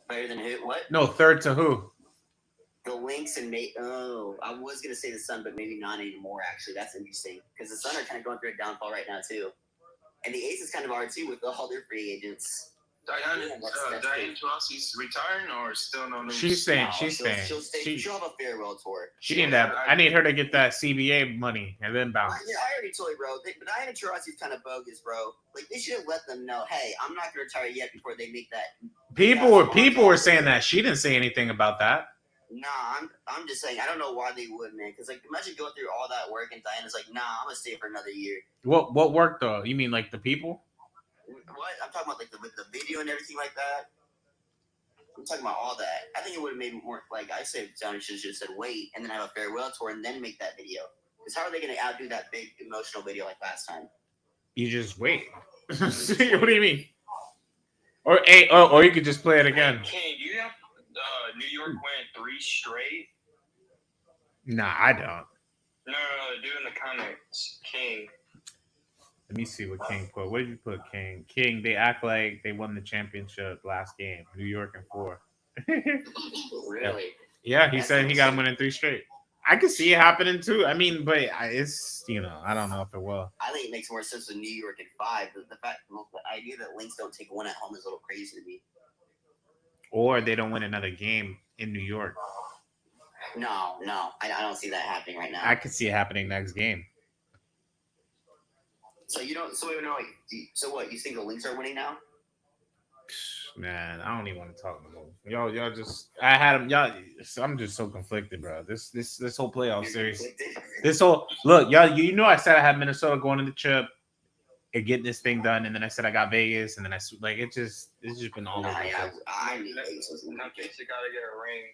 Better than who? What? No, third to who? The Lynx and I was gonna say the Sun, but maybe not anymore. Actually, that's interesting because the Sun are kind of going through a downfall right now too, and the Aces kind of are too with all their free agents. Diane That's Taurasi's retiring or still no news? She's staying. No, She's she'll staying. stay. She'll have a farewell tour. She need that. I need her to get that CBA money and then bounce. Yeah, I already told you, bro. But Diana Taurasi's kind of bogus, bro. Like they should have let them know, hey, I'm not gonna retire yet before they make that. People were saying that. She didn't say anything about that. Nah, I'm just saying. I don't know why they would, man. Because like, imagine going through all that work and Diana's like, nah, I'm gonna stay for another year. What worked though? You mean like the people? What? I'm talking about like with the video and everything like that. I'm talking about all that. I think it would have made more like I said. Johnny should have said wait and then have a farewell tour and then make that video. Because how are they gonna outdo that big emotional video like last time? You just wait. What do you mean? Or you could just play it again. King, do you have New York win 3 straight? Nah, I don't. No, they're doing the comments. King. Let me see what King put. What did you put, King? King, they act like they won the championship last game. New York in 4. Really? Yeah, he said he got them winning 3 straight. I could see it happening too. I mean, but it's, I don't know if it will. I think it makes more sense with New York at 5. The idea that Lynx don't take one at home is a little crazy to me. Or they don't win another game in New York. No, I don't see that happening right now. I could see it happening next game. So you don't. So wait, no, wait. So what? You think the Lynx are winning now? Man, I don't even want to talk no more. Y'all just. I had them. Y'all. I'm just so conflicted, bro. This whole playoff You're series. conflicted? This whole look, y'all. I said I had Minnesota going in the chip and getting this thing done, and then I said I got Vegas, and then it's just been all over. Nah, the yeah, place. I knew Vegas was gonna Now make it. Casey gotta get a ring.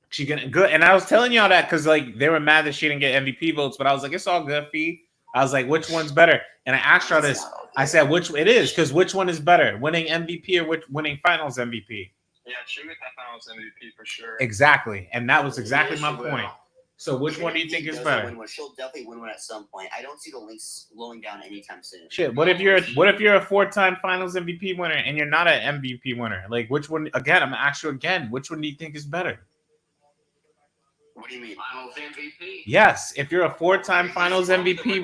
She gonna good, and I was telling y'all that because like they were mad that she didn't get MVP votes, but I was like, it's all good, Fee. I was like, which one's better? And I asked y'all this. I said, which one is better, winning MVP or winning Finals MVP? Yeah, she get that Finals MVP for sure. Exactly, and that was exactly Yeah, my she will. point. So which one do you think is better? She'll definitely win one at some point. I don't see the Lynx slowing down anytime soon. Shit, what if you're a 4-time Finals MVP winner and you're not an MVP winner? Like, which one? Again, I'm gonna ask you again. Which one do you think is better? What do you mean? Finals MVP. Yes, if you're a 4-time Finals MVP,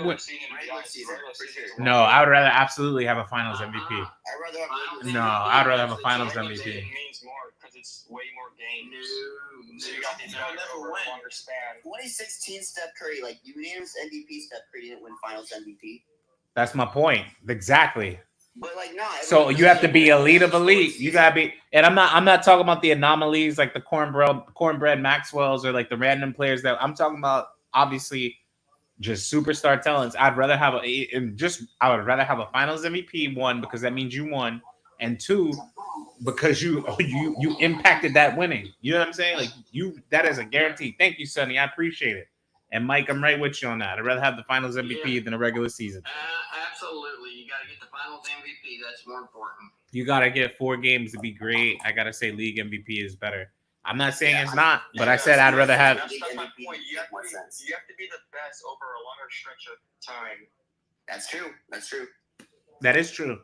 no, I would rather absolutely have a Finals MVP. I'd rather have No, I'd rather have a Finals MVP. It means more because it's way more games. So you got these guys over a longer span. 2016 Steph Curry, like unanimous MVP. Steph Curry didn't win Finals MVP. That's my point. Exactly. But like, no. So you have to be elite of elite. You gotta be, and I'm not talking about the anomalies like the cornbread Maxwells or like the random players that I'm talking about. Obviously, just superstar talents. I would rather have a Finals MVP, one, because that means you won, and two, because you impacted that winning. You know what I'm saying? Like that is a guarantee. Thank you, Sonny. I appreciate it. And Mike, I'm right with you on that. I'd rather have the Finals MVP than a regular season. Absolutely. You got to get the Finals MVP. That's more important. You got to get 4 games to be great. I got to say league MVP is better. I'm not saying it's not, but I said I'd rather have. That's my point. You have to be the best over a longer stretch of time. That's true. That's true. That is true.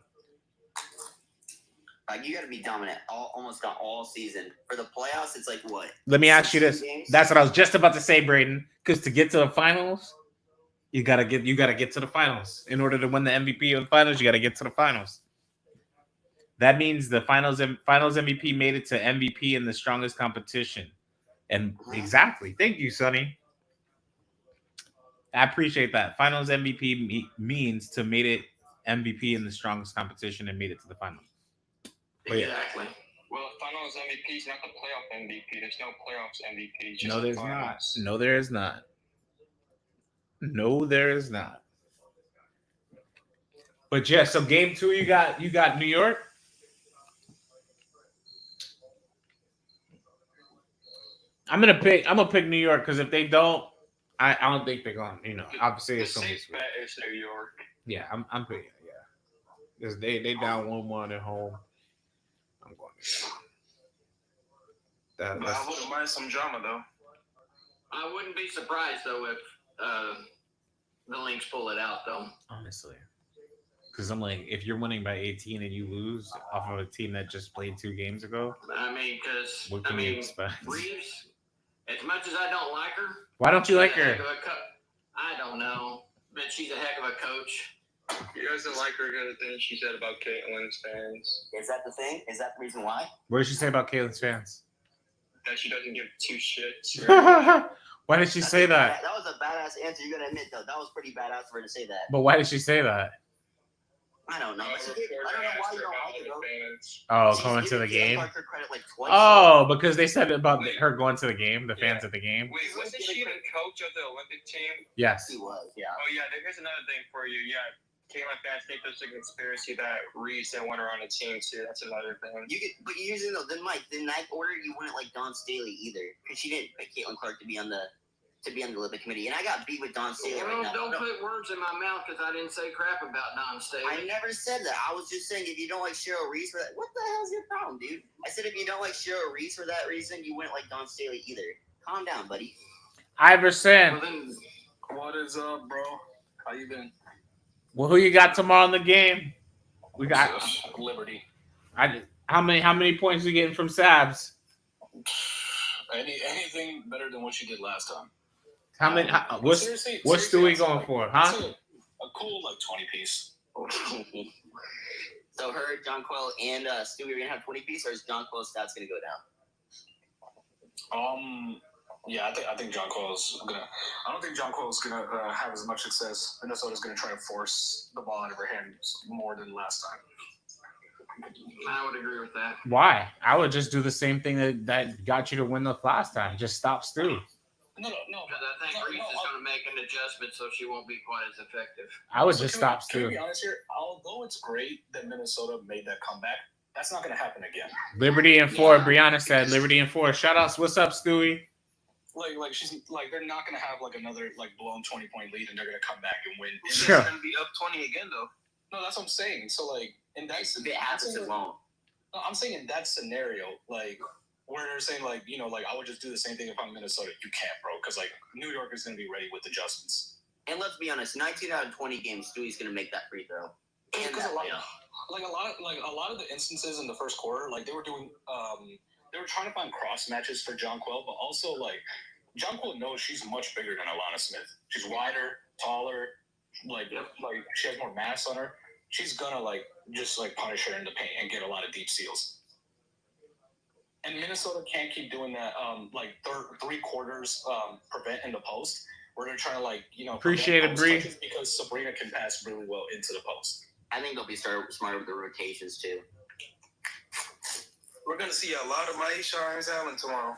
Like, you got to be dominant almost all season. For the playoffs, it's like what? Let me ask you this. Games? That's what I was just about to say, Braden. Because to get to the finals, you gotta get to the finals. In order to win the MVP of the finals, you gotta get to the finals. That means the finals MVP made it to MVP in the strongest competition. And exactly. Thank you, Sonny. I appreciate that. Finals MVP means to made it MVP in the strongest competition and made it to the finals. Exactly. Well, Finals MVP is not the playoff MVP. There's no playoffs MVP. No, there's not. No, there is not. No, there is not. But yeah, so game 2, you got New York. I'm gonna pick New York because if they don't, I don't think they're going. Obviously it's gonna be safe bet is New York. Yeah, I'm picking. Yeah, because they down 1-1 at home. I'm going. I wouldn't mind some drama though. I wouldn't be surprised though if the Lynx pull it out though. Honestly, because I'm like, if you're winning by 18 and you lose off of a team that just played 2 games ago, I mean, because what can you expect? Reeves, as much as I don't like her, why don't you like her? I don't know, but she's a heck of a coach. You guys didn't like her good thing she said about Caitlin's fans. Is that the thing? Is that the reason why? What did she say about Caitlin's fans? That she doesn't give 2 shits. Why did she say that? That was a badass answer. You gotta admit, though, that was pretty badass for her to say that. But why did she say that? I don't know. I don't know why you don't like it, though. Oh, going to the game? Like twice, oh, because they said about her going to the game, the fans at the game. Wait, wasn't she the coach of the Olympic team? Yes. He was, yeah. Oh, yeah. Here's another thing for you. Yeah. Caitlin fans think there's a conspiracy that Reese didn't want her on the team, too. That's another thing. But usually, though, then, Mike, in that order, you wouldn't like Dawn Staley either. Because she didn't pick Caitlin Clark to be on the Olympic committee. And I got beat with Dawn Staley right now. Don't put words in my mouth because I didn't say crap about Dawn Staley. I never said that. I was just saying if you don't like Cheryl Reese for that, what the hell's your problem, dude? I said if you don't like Cheryl Reese for that reason, you wouldn't like Dawn Staley either. Calm down, buddy. Iverson. What is up, bro? How you been? Well, who you got tomorrow in the game? We got Liberty. How many points you getting from Sabs? Anything better than what you did last time. How many? What's Stewie going for? Huh? A cool 20 piece. So her, John Quell, and Stewie are gonna have 20 piece, or is John Quell's stats gonna go down? Yeah, I think John Quell's gonna. I don't think John Quell's gonna have as much success. Minnesota's gonna try to force the ball out of her hands more than last time. I would agree with that. Why? I would just do the same thing that got you to win the last time. Just stop Stu. No. Because I think Reese is going to make an adjustment so she won't be quite as effective. I would just stop Stu. Can we be honest here? Although it's great that Minnesota made that comeback, that's not going to happen again. Liberty and 4. Brianna said Liberty and 4. Shout outs. What's up, Stewie? Like she's like they're not gonna have another blown 20-point lead and they're gonna come back and win. Sure. It's gonna be up 20 again though. No, that's what I'm saying. So in that if it happens, it won't. No, I'm saying in that scenario, where they're saying I would just do the same thing if I'm Minnesota. You can't, bro, because New York is gonna be ready with adjustments. And let's be honest, 19 out of 20 games, Stewie's gonna make that free throw. Because a lot of the instances in the first quarter, they were doing they were trying to find cross matches for John Quell, but also Jonquil knows she's much bigger than Alana Smith. She's wider, taller, like she has more mass on her. She's gonna just punish her in the paint and get a lot of deep steals. And Minnesota can't keep doing that. Three quarters prevent in the post, where they're trying to Appreciate it, Bree. because Sabrina can pass really well into the post. I think they'll be smarter with the rotations too. We're gonna see a lot of Maisha Hines Allen tomorrow.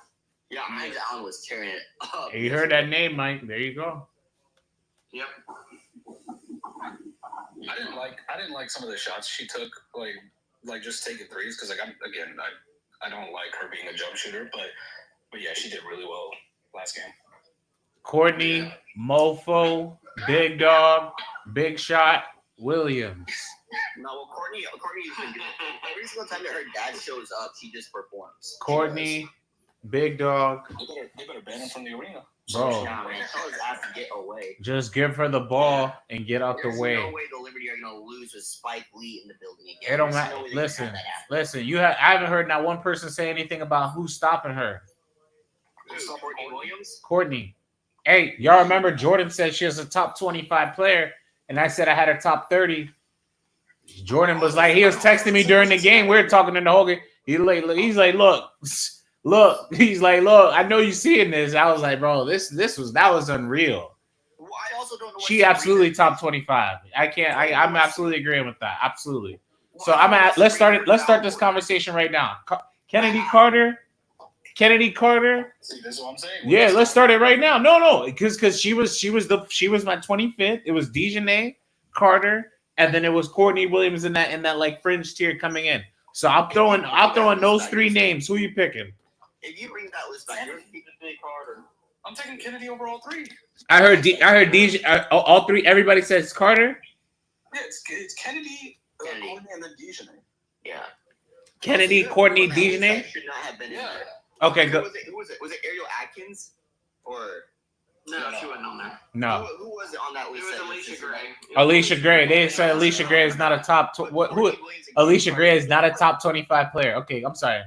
Yeah, Hines Allen was tearing it up. Hey, you heard that name, Mike. There you go. Yep. I didn't like some of the shots she took, like just taking threes, because I don't like her being a jump shooter, but yeah, she did really well last game. Courtney, Mofo, Big Dog, Big Shot, Williams. No, well, Courtney's been good. Every single time that her dad shows up, she just performs. Courtney, Big Dog. They better ban him from the arena. Bro, Nah, man, tell his ass to get away. just give her the ball and get out There's the way. no way the Liberty are gonna lose with Spike Lee in the building again. It don't There's matter. no way they can Listen, have that happen. listen. I haven't heard not one person say anything about who's stopping her. Courtney Williams? Courtney. Hey, y'all remember Jordan said she was a top 25 player, and I said I had her top 30. Jordan was like, he was texting me during the game. We were talking in the whole game. He's like, look. He's like, look, I know you seeing this. I was like, bro, that was unreal. Well, I also don't know what She absolutely top 25. I'm absolutely agreeing with that. Absolutely. So let's start this conversation right now. Kennedy Carter. See, this is what I'm saying. Yeah, let's start it right now. No, because she was my 25th. It was Dejanay, Carter, and then it was Courtney Williams in that fringe tier coming in. So I'm throwing those three names. Who you picking? If you bring that list back, you're picking Carter. I'm taking Kennedy over all three. I heard DJ. All three. Everybody says Carter. Yeah, it's Kennedy, Courtney, and then Dejanay. Yeah. Kennedy, Courtney, Dejanay. Should not have been in there. Okay, Who good. was it? Was it Ariel Atkins? Or No, she wasn't on there. No, who was it on that It list? was that Alicia was- Gray. Alicia Gray. They said Alicia Gray is not a top. Who? Williams and Alicia Carter. Gray is not a top 25 player. Okay, I'm sorry,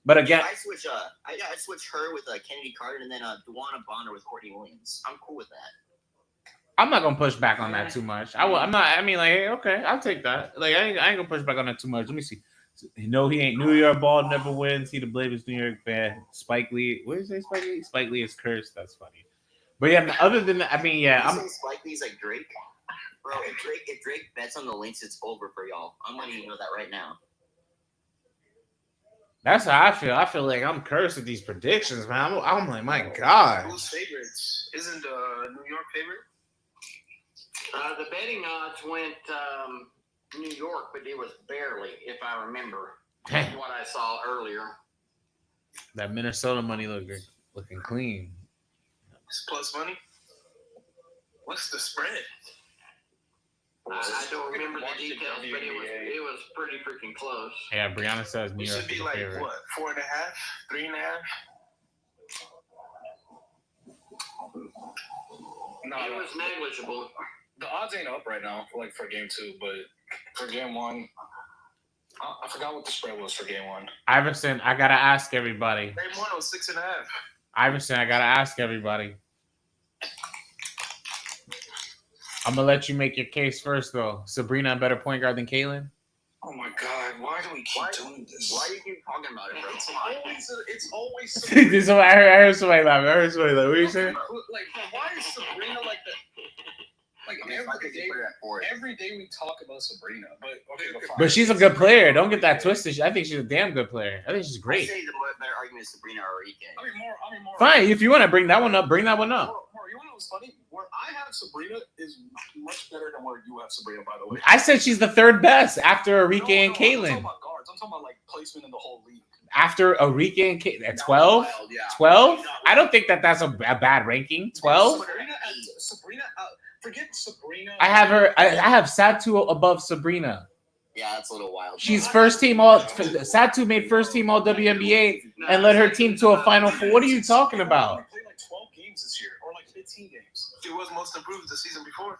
but again, I switch. I switch her with Kennedy Carter and then Duana Bonner with Courtney Williams. I'm cool with that. I'm not gonna push back on that too much. I'm not. I mean, hey, okay, I'll take that. I ain't gonna push back on that too much. Let me see. No, he ain't New York ball, never wins. He the bravest New York fan. Spike Lee. What did you say, Spike Lee? Spike Lee is cursed. That's funny. But yeah, other than that, I mean, yeah, You say Spike Lee's like Drake, bro. If Drake bets on the Lynx, it's over for y'all. I'm letting you know that right now. that's how I feel. I feel like I'm cursed with these predictions, man. I'm like, my God. Who's favorites? Isn't New York favorite? The betting odds went New York, but it was barely, if I remember what I saw earlier. That Minnesota money looking clean. It's plus money. What's the spread? I don't remember the details, but it was pretty freaking close. Yeah, Brianna says New It York should is be the like favorite. what, 4.5, 3.5? No, It was negligible. the odds ain't up right now, for game 2, but for game 1, I forgot what the spread was for game 1. Iverson, I gotta ask everybody. Game 1 was 6.5. Iverson, I gotta ask everybody. I'm gonna let you make your case first, though. Sabrina a better point guard than Kaylin? Oh my God! Why do we keep doing this? Why do you keep talking about it, bro? It's always This is what I heard somebody laugh. I heard somebody laugh. What are you saying? Why is Sabrina like that? Every day we talk about Sabrina, but okay, fine. But she's a good player. Don't get that twisted. I think she's a damn good player. I think she's I great. say the better argument is Sabrina or Ike. I mean more. Fine. If you want to bring that one up, bring that one up. More, you know what's funny? Where I have Sabrina is much better than where you have Sabrina. By the way, I said she's the third best after Arike and I'm talking Kaylin. about guards. I'm talking about placement in the whole league. After Arike and Kaylin, at 12? 12? I don't think that's a bad ranking. 12? Sabrina, forget Sabrina. I have Satu above Sabrina. Yeah, that's a little wild. She's first team all. Satu made first team all WNBA and led her team to a Final Four. What are you talking about? She played 12 games this year, or 15 games. She was most improved the season before.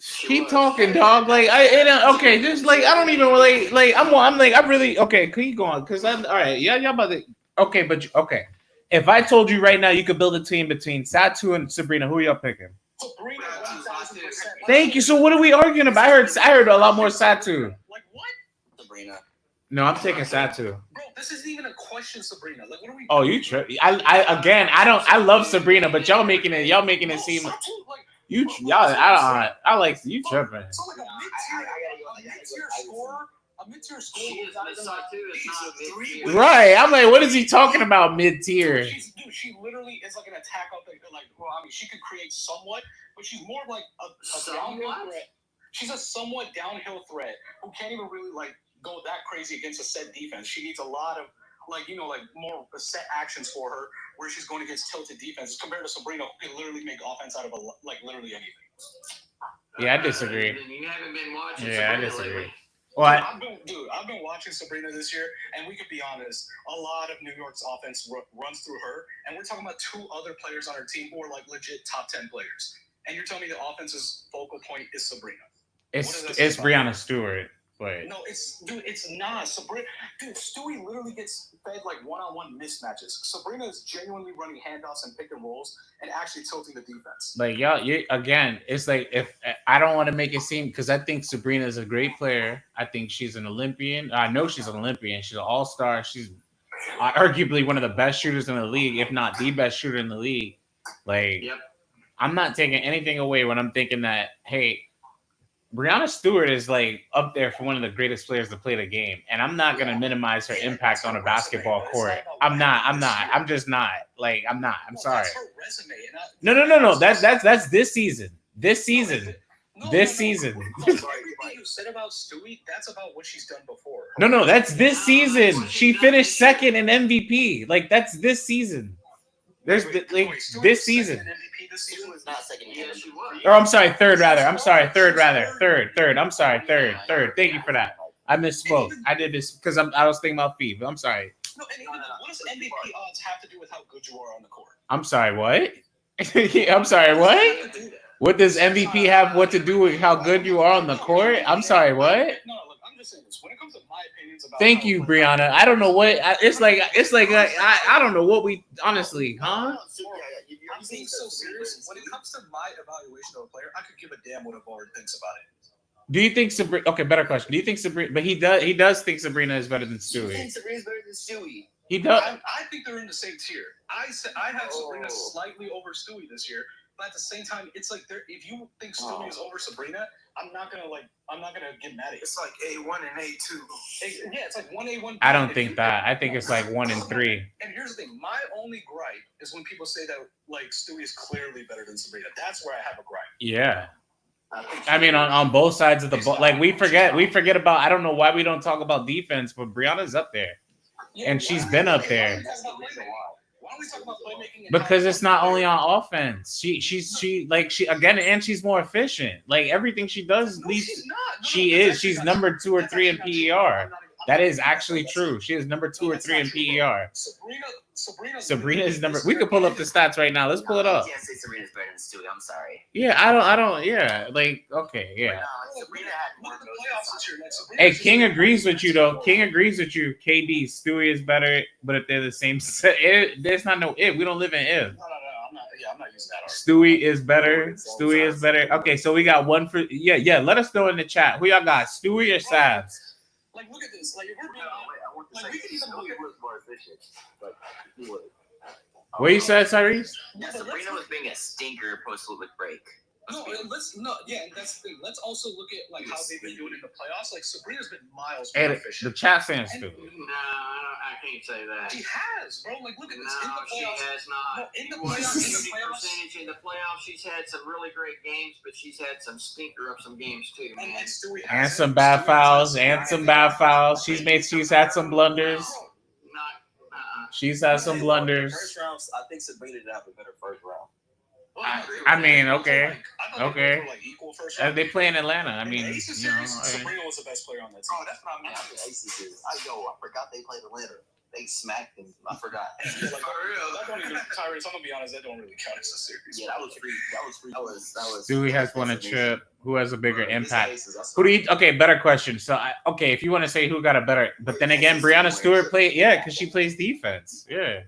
Keep talking, dog. Okay, just I don't even really I'm really okay. Keep going, cause I'm all right. Yeah, y'all about to okay, but okay. If I told you right now you could build a team between Satu and Sabrina, who are y'all picking? Sabrina, 1,000%. Thank you. So what are we arguing about? I heard a lot more Satu. Like what? Sabrina. No, I'm taking Satu. Bro, this isn't even a question, Sabrina. Like, what are we? Oh, you trip. I love Sabrina, but y'all making it seem Satu, I like you tripping. So like a mid-tier scorer. A mid-tier scorer. She is Satu is not a mid-tier. Right. I'm like, what is he talking about mid-tier? Dude, she literally is like an attack up. She could create somewhat, but she's more like a downhill threat. She's a somewhat downhill threat who can't even really like go that crazy against a set defense. She needs a lot of more set actions for her where she's going against tilted defenses compared to Sabrina, who can literally make offense out of literally anything. Yeah, I disagree. You haven't been watching. Yeah, I Sabrina disagree. lately. What? I've been watching Sabrina this year, and we could be honest. A lot of New York's offense runs through her, and we're talking about two other players on her team who are like legit top 10 players. And you're telling me the offense's focal point is Sabrina? It's Breonna Stewart, but no, it's not Sabrina. Dude, Stewie literally gets fed like one-on-one mismatches. Sabrina is genuinely running handoffs and pick and rolls and actually tilting the defense. like again, it's like if I don't want to make it seem because I think Sabrina is a great player. I think she's an Olympian. I know she's an Olympian. She's an all-star. She's arguably one of the best shooters in the league, if not the best shooter in the league. Like, Yep. I'm not taking anything away when I'm thinking that, hey, Breonna Stewart is like up there for one of the greatest players to play the game, and I'm not gonna minimize her impact on a basketball court. I'm just not. Like, I'm not. I'm sorry. That's her resume. No. That's this season. This season. This season. Everything you said about Stewie, that's about what she's done before. No, that's this season. She finished second in MVP. Like, that's this season. There's this season. MVP this season was not second. Yeah, she was. Or I'm sorry, third rather. I'm sorry, third. I'm sorry, third. Thank you for that. I misspoke. I did this because I was thinking about feet, but I'm sorry. No, and even what does MVP odds have to do with how good you are on the court? I'm sorry, what? I'm sorry, what? What does MVP have what to do with how good you are on the court? I'm sorry, what? No, look, I'm just saying this. When it comes to my opinions about Thank you, Brianna. I don't know what it's like. I don't know what we honestly, huh? I'm being so serious. When it comes to my evaluation of a player, I could give a damn what a board thinks about it. Do you think Sabrina? Okay, better question. Do you think Sabrina? But he does think Sabrina is better than Stewie. I think Sabrina's better than Stewie. He does. I think they're in the same tier. I have Sabrina slightly over Stewie this year, but at the same time, it's like if you think Stewie is over Sabrina, I'm not gonna get mad at you. It's like A1 and A2. Yeah, it's like 1A, 1B. I don't think that. I think it's like 1 and 3. And here's the thing: my only gripe is when people say that like Stewie is clearly better than Sabrina. That's where I have a gripe. Yeah. I mean, on both sides of the ball, like we forget about. I don't know why we don't talk about defense, but Brianna's up there, and she's been up there. Why don't we talk about playmaking? Because it's not only on offense. She's again, and she's more efficient. Like everything she does leads. She's not. She is. She's number 2 or 3 in PER. That is actually true. She is number 2 or 3 in PER. Sabrina is number. We could pull up the stats right now. Let's pull it up. I can't say Sabrina's better than Stewie. I'm sorry. Yeah, I don't. Yeah, like okay, yeah. Sabrina had more. Hey, King agrees with you though. King agrees with you. KD, Stewie is better, but if they're the same, there's not no if. We don't live in if. No, I'm not using that. Stewie is better. Stewie is better. Okay, so we got one for yeah. Let us know in the chat who y'all got, Stewie or Savs. Like, look at this. Like, if we're being honest, like, we can even look at was more efficient, but he would. What you said, Tyrese? Yeah, Sabrina was being a stinker post-Olympic break. and that's the thing. Let's also look at like how they've been doing in the playoffs. Like Sabrina's been miles more And efficient. the chat saying No, Stewie. I can't say that. She has, bro. Like, look at this. No, she has not. No, in the What playoffs, percentage in the playoffs? She's had some really great games, but she's had some stinker of some games too, man. and Stewie And has some it. bad Stewie fouls. has it. And some bad fouls. She's had some blunders. She's had some blunders. First round, I think Sabrina did have a better first round. I mean, okay. I thought Okay. they were like equal first round. They play in Atlanta. I In mean, the Aces you know, series, Sabrina was the best player on that team. Oh, that's what I meant. The Aces series. I forgot they played Atlanta. They smacked them. I forgot. Like, that don't even, Tyrese, I'm gonna be honest, that don't really count as a series. Yeah, that was free. That was. Stewie has won a chip. Who has a bigger impact? Aces, Who do you? Okay, better question. So, if you want to say who got a better, but then again, Breonna Stewart played, because she plays defense. Yeah.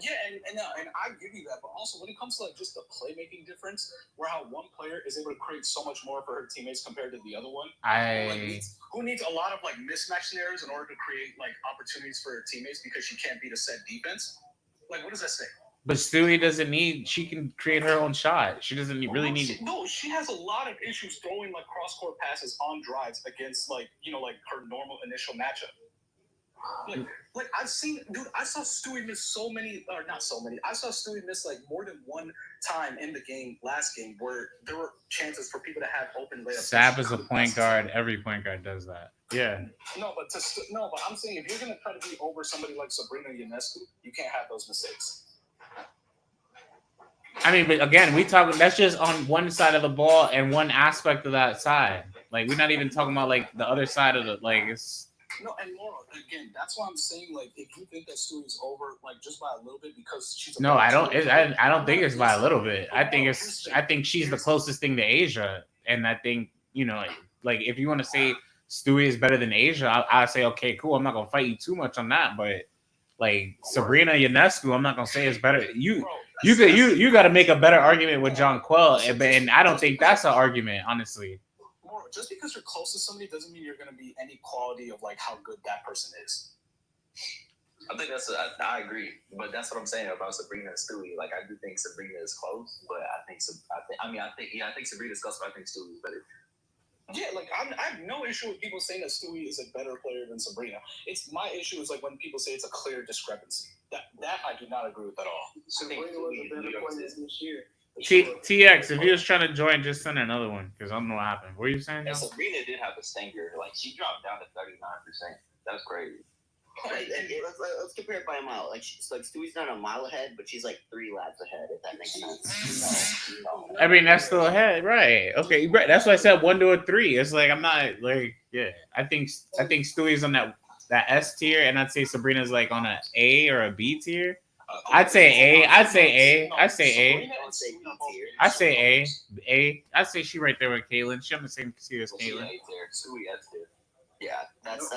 Yeah, and I give you that, but also when it comes to like just the playmaking difference, where how one player is able to create so much more for her teammates compared to the other one, who needs a lot of like mismatch scenarios in order to create like opportunities for her teammates because she can't beat a set defense. Like, what does that say? But Stewie doesn't need. She can create her own shot. She doesn't really need. She has a lot of issues throwing like cross court passes on drives against like like her normal initial matchup. Like I've seen, dude. I saw Stewie miss so many, or not so many. I saw Stewie miss like more than one time in the game, last game, where there were chances for people to have open layups. Sab is a point guard. Every point guard does that. Yeah. No, but I'm saying if you're gonna try to be over somebody like Sabrina Ionescu, you can't have those mistakes. I mean, but again, that's just on one side of the ball and one aspect of that side. Like, we're not even talking about like the other side of it's. No, and more again, that's why I'm saying like if you think that Stewie's over like just by a little bit because she's I don't think it's by a little bit. I think she's the closest thing to Asia, and I think like if you want to say Stewie is better than Asia, I'll say okay, cool. I'm not gonna fight you too much on that, but like Sabrina Ionescu, I'm not gonna say it's better. You got to make a better argument with John Quell, and I don't think that's an argument, honestly. Just because you're close to somebody doesn't mean you're going to be any quality of like how good that person is. I think I agree, but that's what I'm saying about Sabrina and Stewie. Like I do think Sabrina is close, but I think Sabrina's close, but I think Stewie is better. Yeah, like I have no issue with people saying that Stewie is a better player than Sabrina. It's my issue is like when people say it's a clear discrepancy. That I do not agree with at all. Sabrina was a better player this year. TX, if you was trying to join, just send another one because I don't know what happened. What were you saying? And Sabrina did have a stinker. Like she dropped down to 39%. That's crazy. Let's compare it by a mile. Like Stewie's not a mile ahead, but she's like 3 laps ahead. If that makes sense. I mean, that's still ahead, right? Okay, right. That's why I said 1 to a 3. It's like I'm not like I think Stewie's on that S tier, and I'd say Sabrina's like on an A or a B tier. I'd say A. I'd say A. I'd say she right there with Kaylin. She on the same tier as Kaylin. Yeah,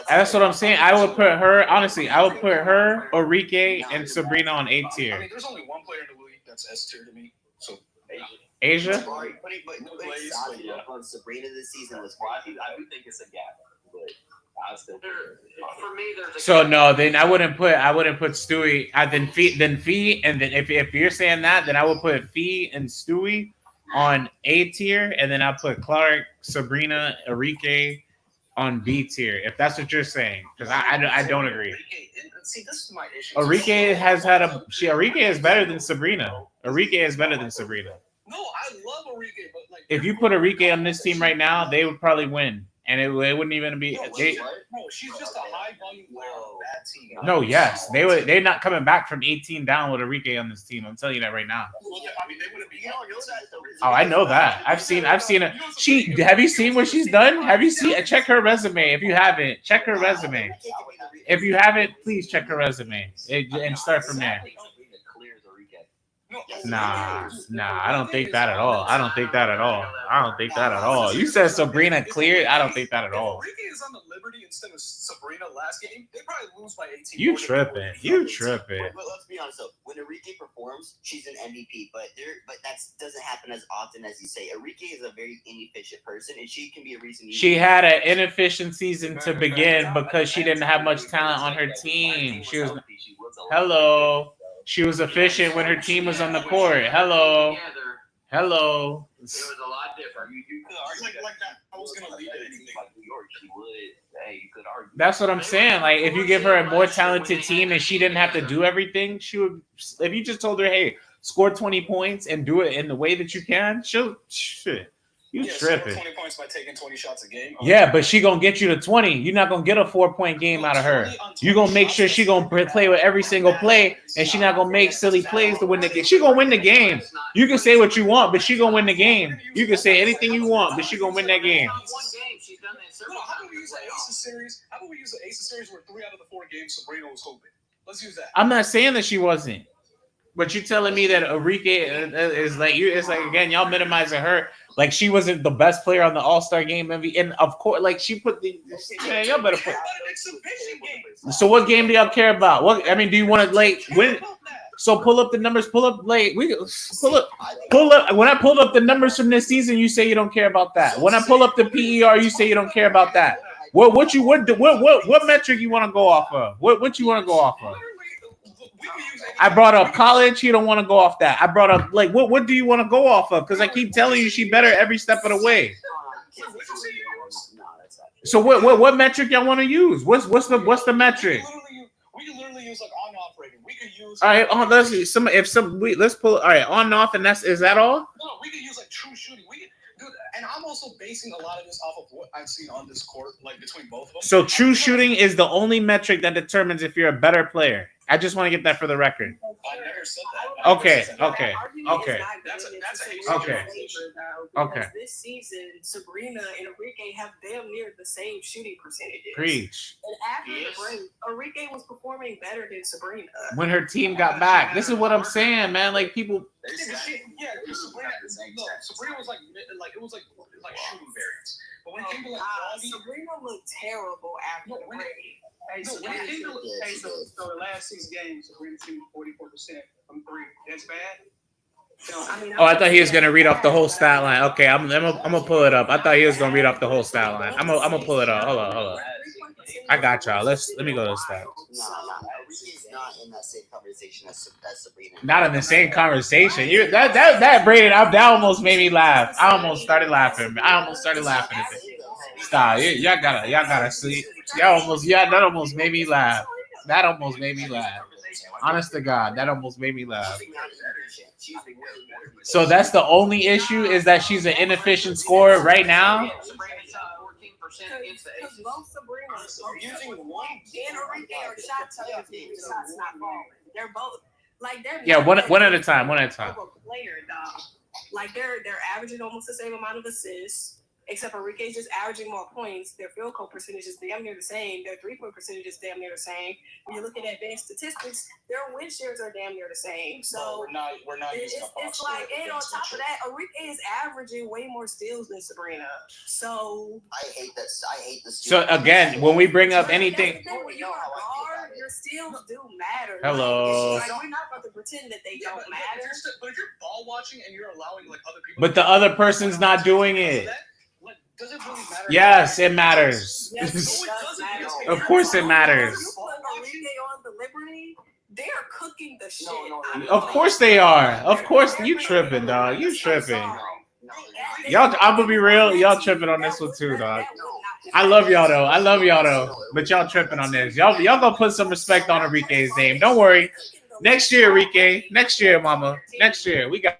that's what I'm saying. I would put her, honestly, her, Enrique, and Sabrina on A tier. I mean, there's only one player in the league that's S tier to me. So Asia? On Sabrina this season was I do think it's a gap, but for me, there's so no, then I wouldn't put Stewie. Then Fee, and then if you're saying that, then I would put Fee and Stewie on A tier, and then I put Clark, Sabrina, Enrique on B tier. If that's what you're saying, because I don't agree. See, this is my issue. Enrique is better than Sabrina. Enrique is better than Sabrina. No, I love Enrique, but like if you put Enrique on this team right now, they would probably win. And it wouldn't even be. She's just a high volume player on a bad team. No, yes, they're not coming back from 18 down with Enrique on this team. I'm telling you that right now. I mean, they wouldn't be. Oh, I know that. I've seen it. Have you seen what she's done? Have you seen? Check her resume. If you haven't, check her resume. If you haven't, please check her resume and start from there. Nah, I don't think that at all. I don't think that at all. You said Sabrina cleared. I don't think that at all. Enrique is on the Liberty instead of Sabrina last game. They probably lose by 18. You tripping. But let's be honest though. When Enrique performs, she's an MVP. But that doesn't happen as often as you say. Enrique is a very inefficient person, and she can be a reason. She had an inefficient season to begin because she didn't have much talent on her team. She was She was efficient when her team was on the court. Hello. It was a lot different. You could argue like that. I was gonna leave it anything like New York. She would. Hey, you could argue. That's what I'm saying. Like, if you give her a more talented team and she didn't have to do everything, she would. If you just told her, "Hey, score 20 points and do it in the way that you can," she'll. Shit. You tripping. 20 points by taking 20 shots a game. Yeah, but she gonna get you to 20. You're not gonna get a 4-point game out of her. You're gonna make sure she gonna play with every single play, and she not gonna make silly plays to win the game. She gonna win the game. You can say what you want, but she gonna win the game. You can say anything you want, but she gonna win that game. One game, she's done that several How about times. we use the Aces series? How about we use the Aces series where 3 out of the 4 games Sabrina was hoping? Let's use that. I'm not saying that she wasn't, but you're telling me that Enrique is like you. It's like again, y'all minimizing her. Like she wasn't the best player on the All-Star game MVP, and of course, like she put the. Man, y'all better put. So what game do y'all care about? What I mean, do you want to like win? So pull up the numbers. Pull up like we pull up. When I pulled up the numbers from this season, you say you don't care about that. When I pull up the PER, you say you don't care about that. What metric you want to go off of? What you want to go off of? I brought up college. You don't want to go off that. I brought up like what do you want to go off of? Because I keep telling you she better every step of the way. So what metric y'all want to use? What's the metric? We can literally use like on off rating. We could use. All right, let's see. Let's pull. All right, on and off, and is that all? No, we could use like true shooting. We could, dude, and I'm also basing a lot of this off of what I've seen on this court, like between both of them. So true shooting is the only metric that determines if you're a better player. I just want to get that for the record. I never said that. Okay. This season, Sabrina and Enrique have damn near the same shooting percentages. Preach. And after the break, Enrique was performing better than Sabrina. When her team got back, this is what I'm saying, man. Like people. Sabrina was like it was like shooting variance. But when it came to like Sabrina looked terrible after the break. So the last 6 games, Sabrina shooting 44% from 3. That's bad. I thought he was gonna read off the whole stat line. Okay, I'm gonna pull it up. I thought he was gonna read off the whole stat line. I'm gonna pull it up. Hold on. I got y'all. Let me go to the stats. He's not in that same conversation as Sabrina. Not in the same conversation. That Braden, that almost made me laugh. I almost started laughing. At it. Stop. Y'all gotta see. That almost made me laugh. Honest to God, that almost made me laugh. So that's the only issue is that she's an inefficient scorer right now. Because both Sabrina are using one and Enrique are shot taking shots not falling. They're both like they're one at a time. Player, dog. Like they're averaging almost the same amount of assists. Except Enrique's just averaging more points. Their field goal percentage is damn near the same. Their 3-point percentage is damn near the same. When you're looking at advanced statistics, their win shares are damn near the same. So we're not using it's like, and on top of that, Enrique is averaging way more steals than Sabrina. So I hate this. So again, when we bring up anything, when you're a guard, your steals do matter. Hello. Like, we're not about to pretend that they don't matter. But if you're ball watching and you're allowing like other people, but the other person's not doing it. Does it really matter? Yes, it matters. Yes, it does matter. Of course it matters. You put Enrique on the Liberty, they're cooking the shit. Of course they are. Of course you tripping, dog. You tripping. Y'all, I'm gonna be real. Y'all tripping on this one too, dog. I love y'all though. But y'all tripping on this. Y'all gonna put some respect on Enrique's name. Don't worry. Next year, Enrique. Next year, mama. Next year. We got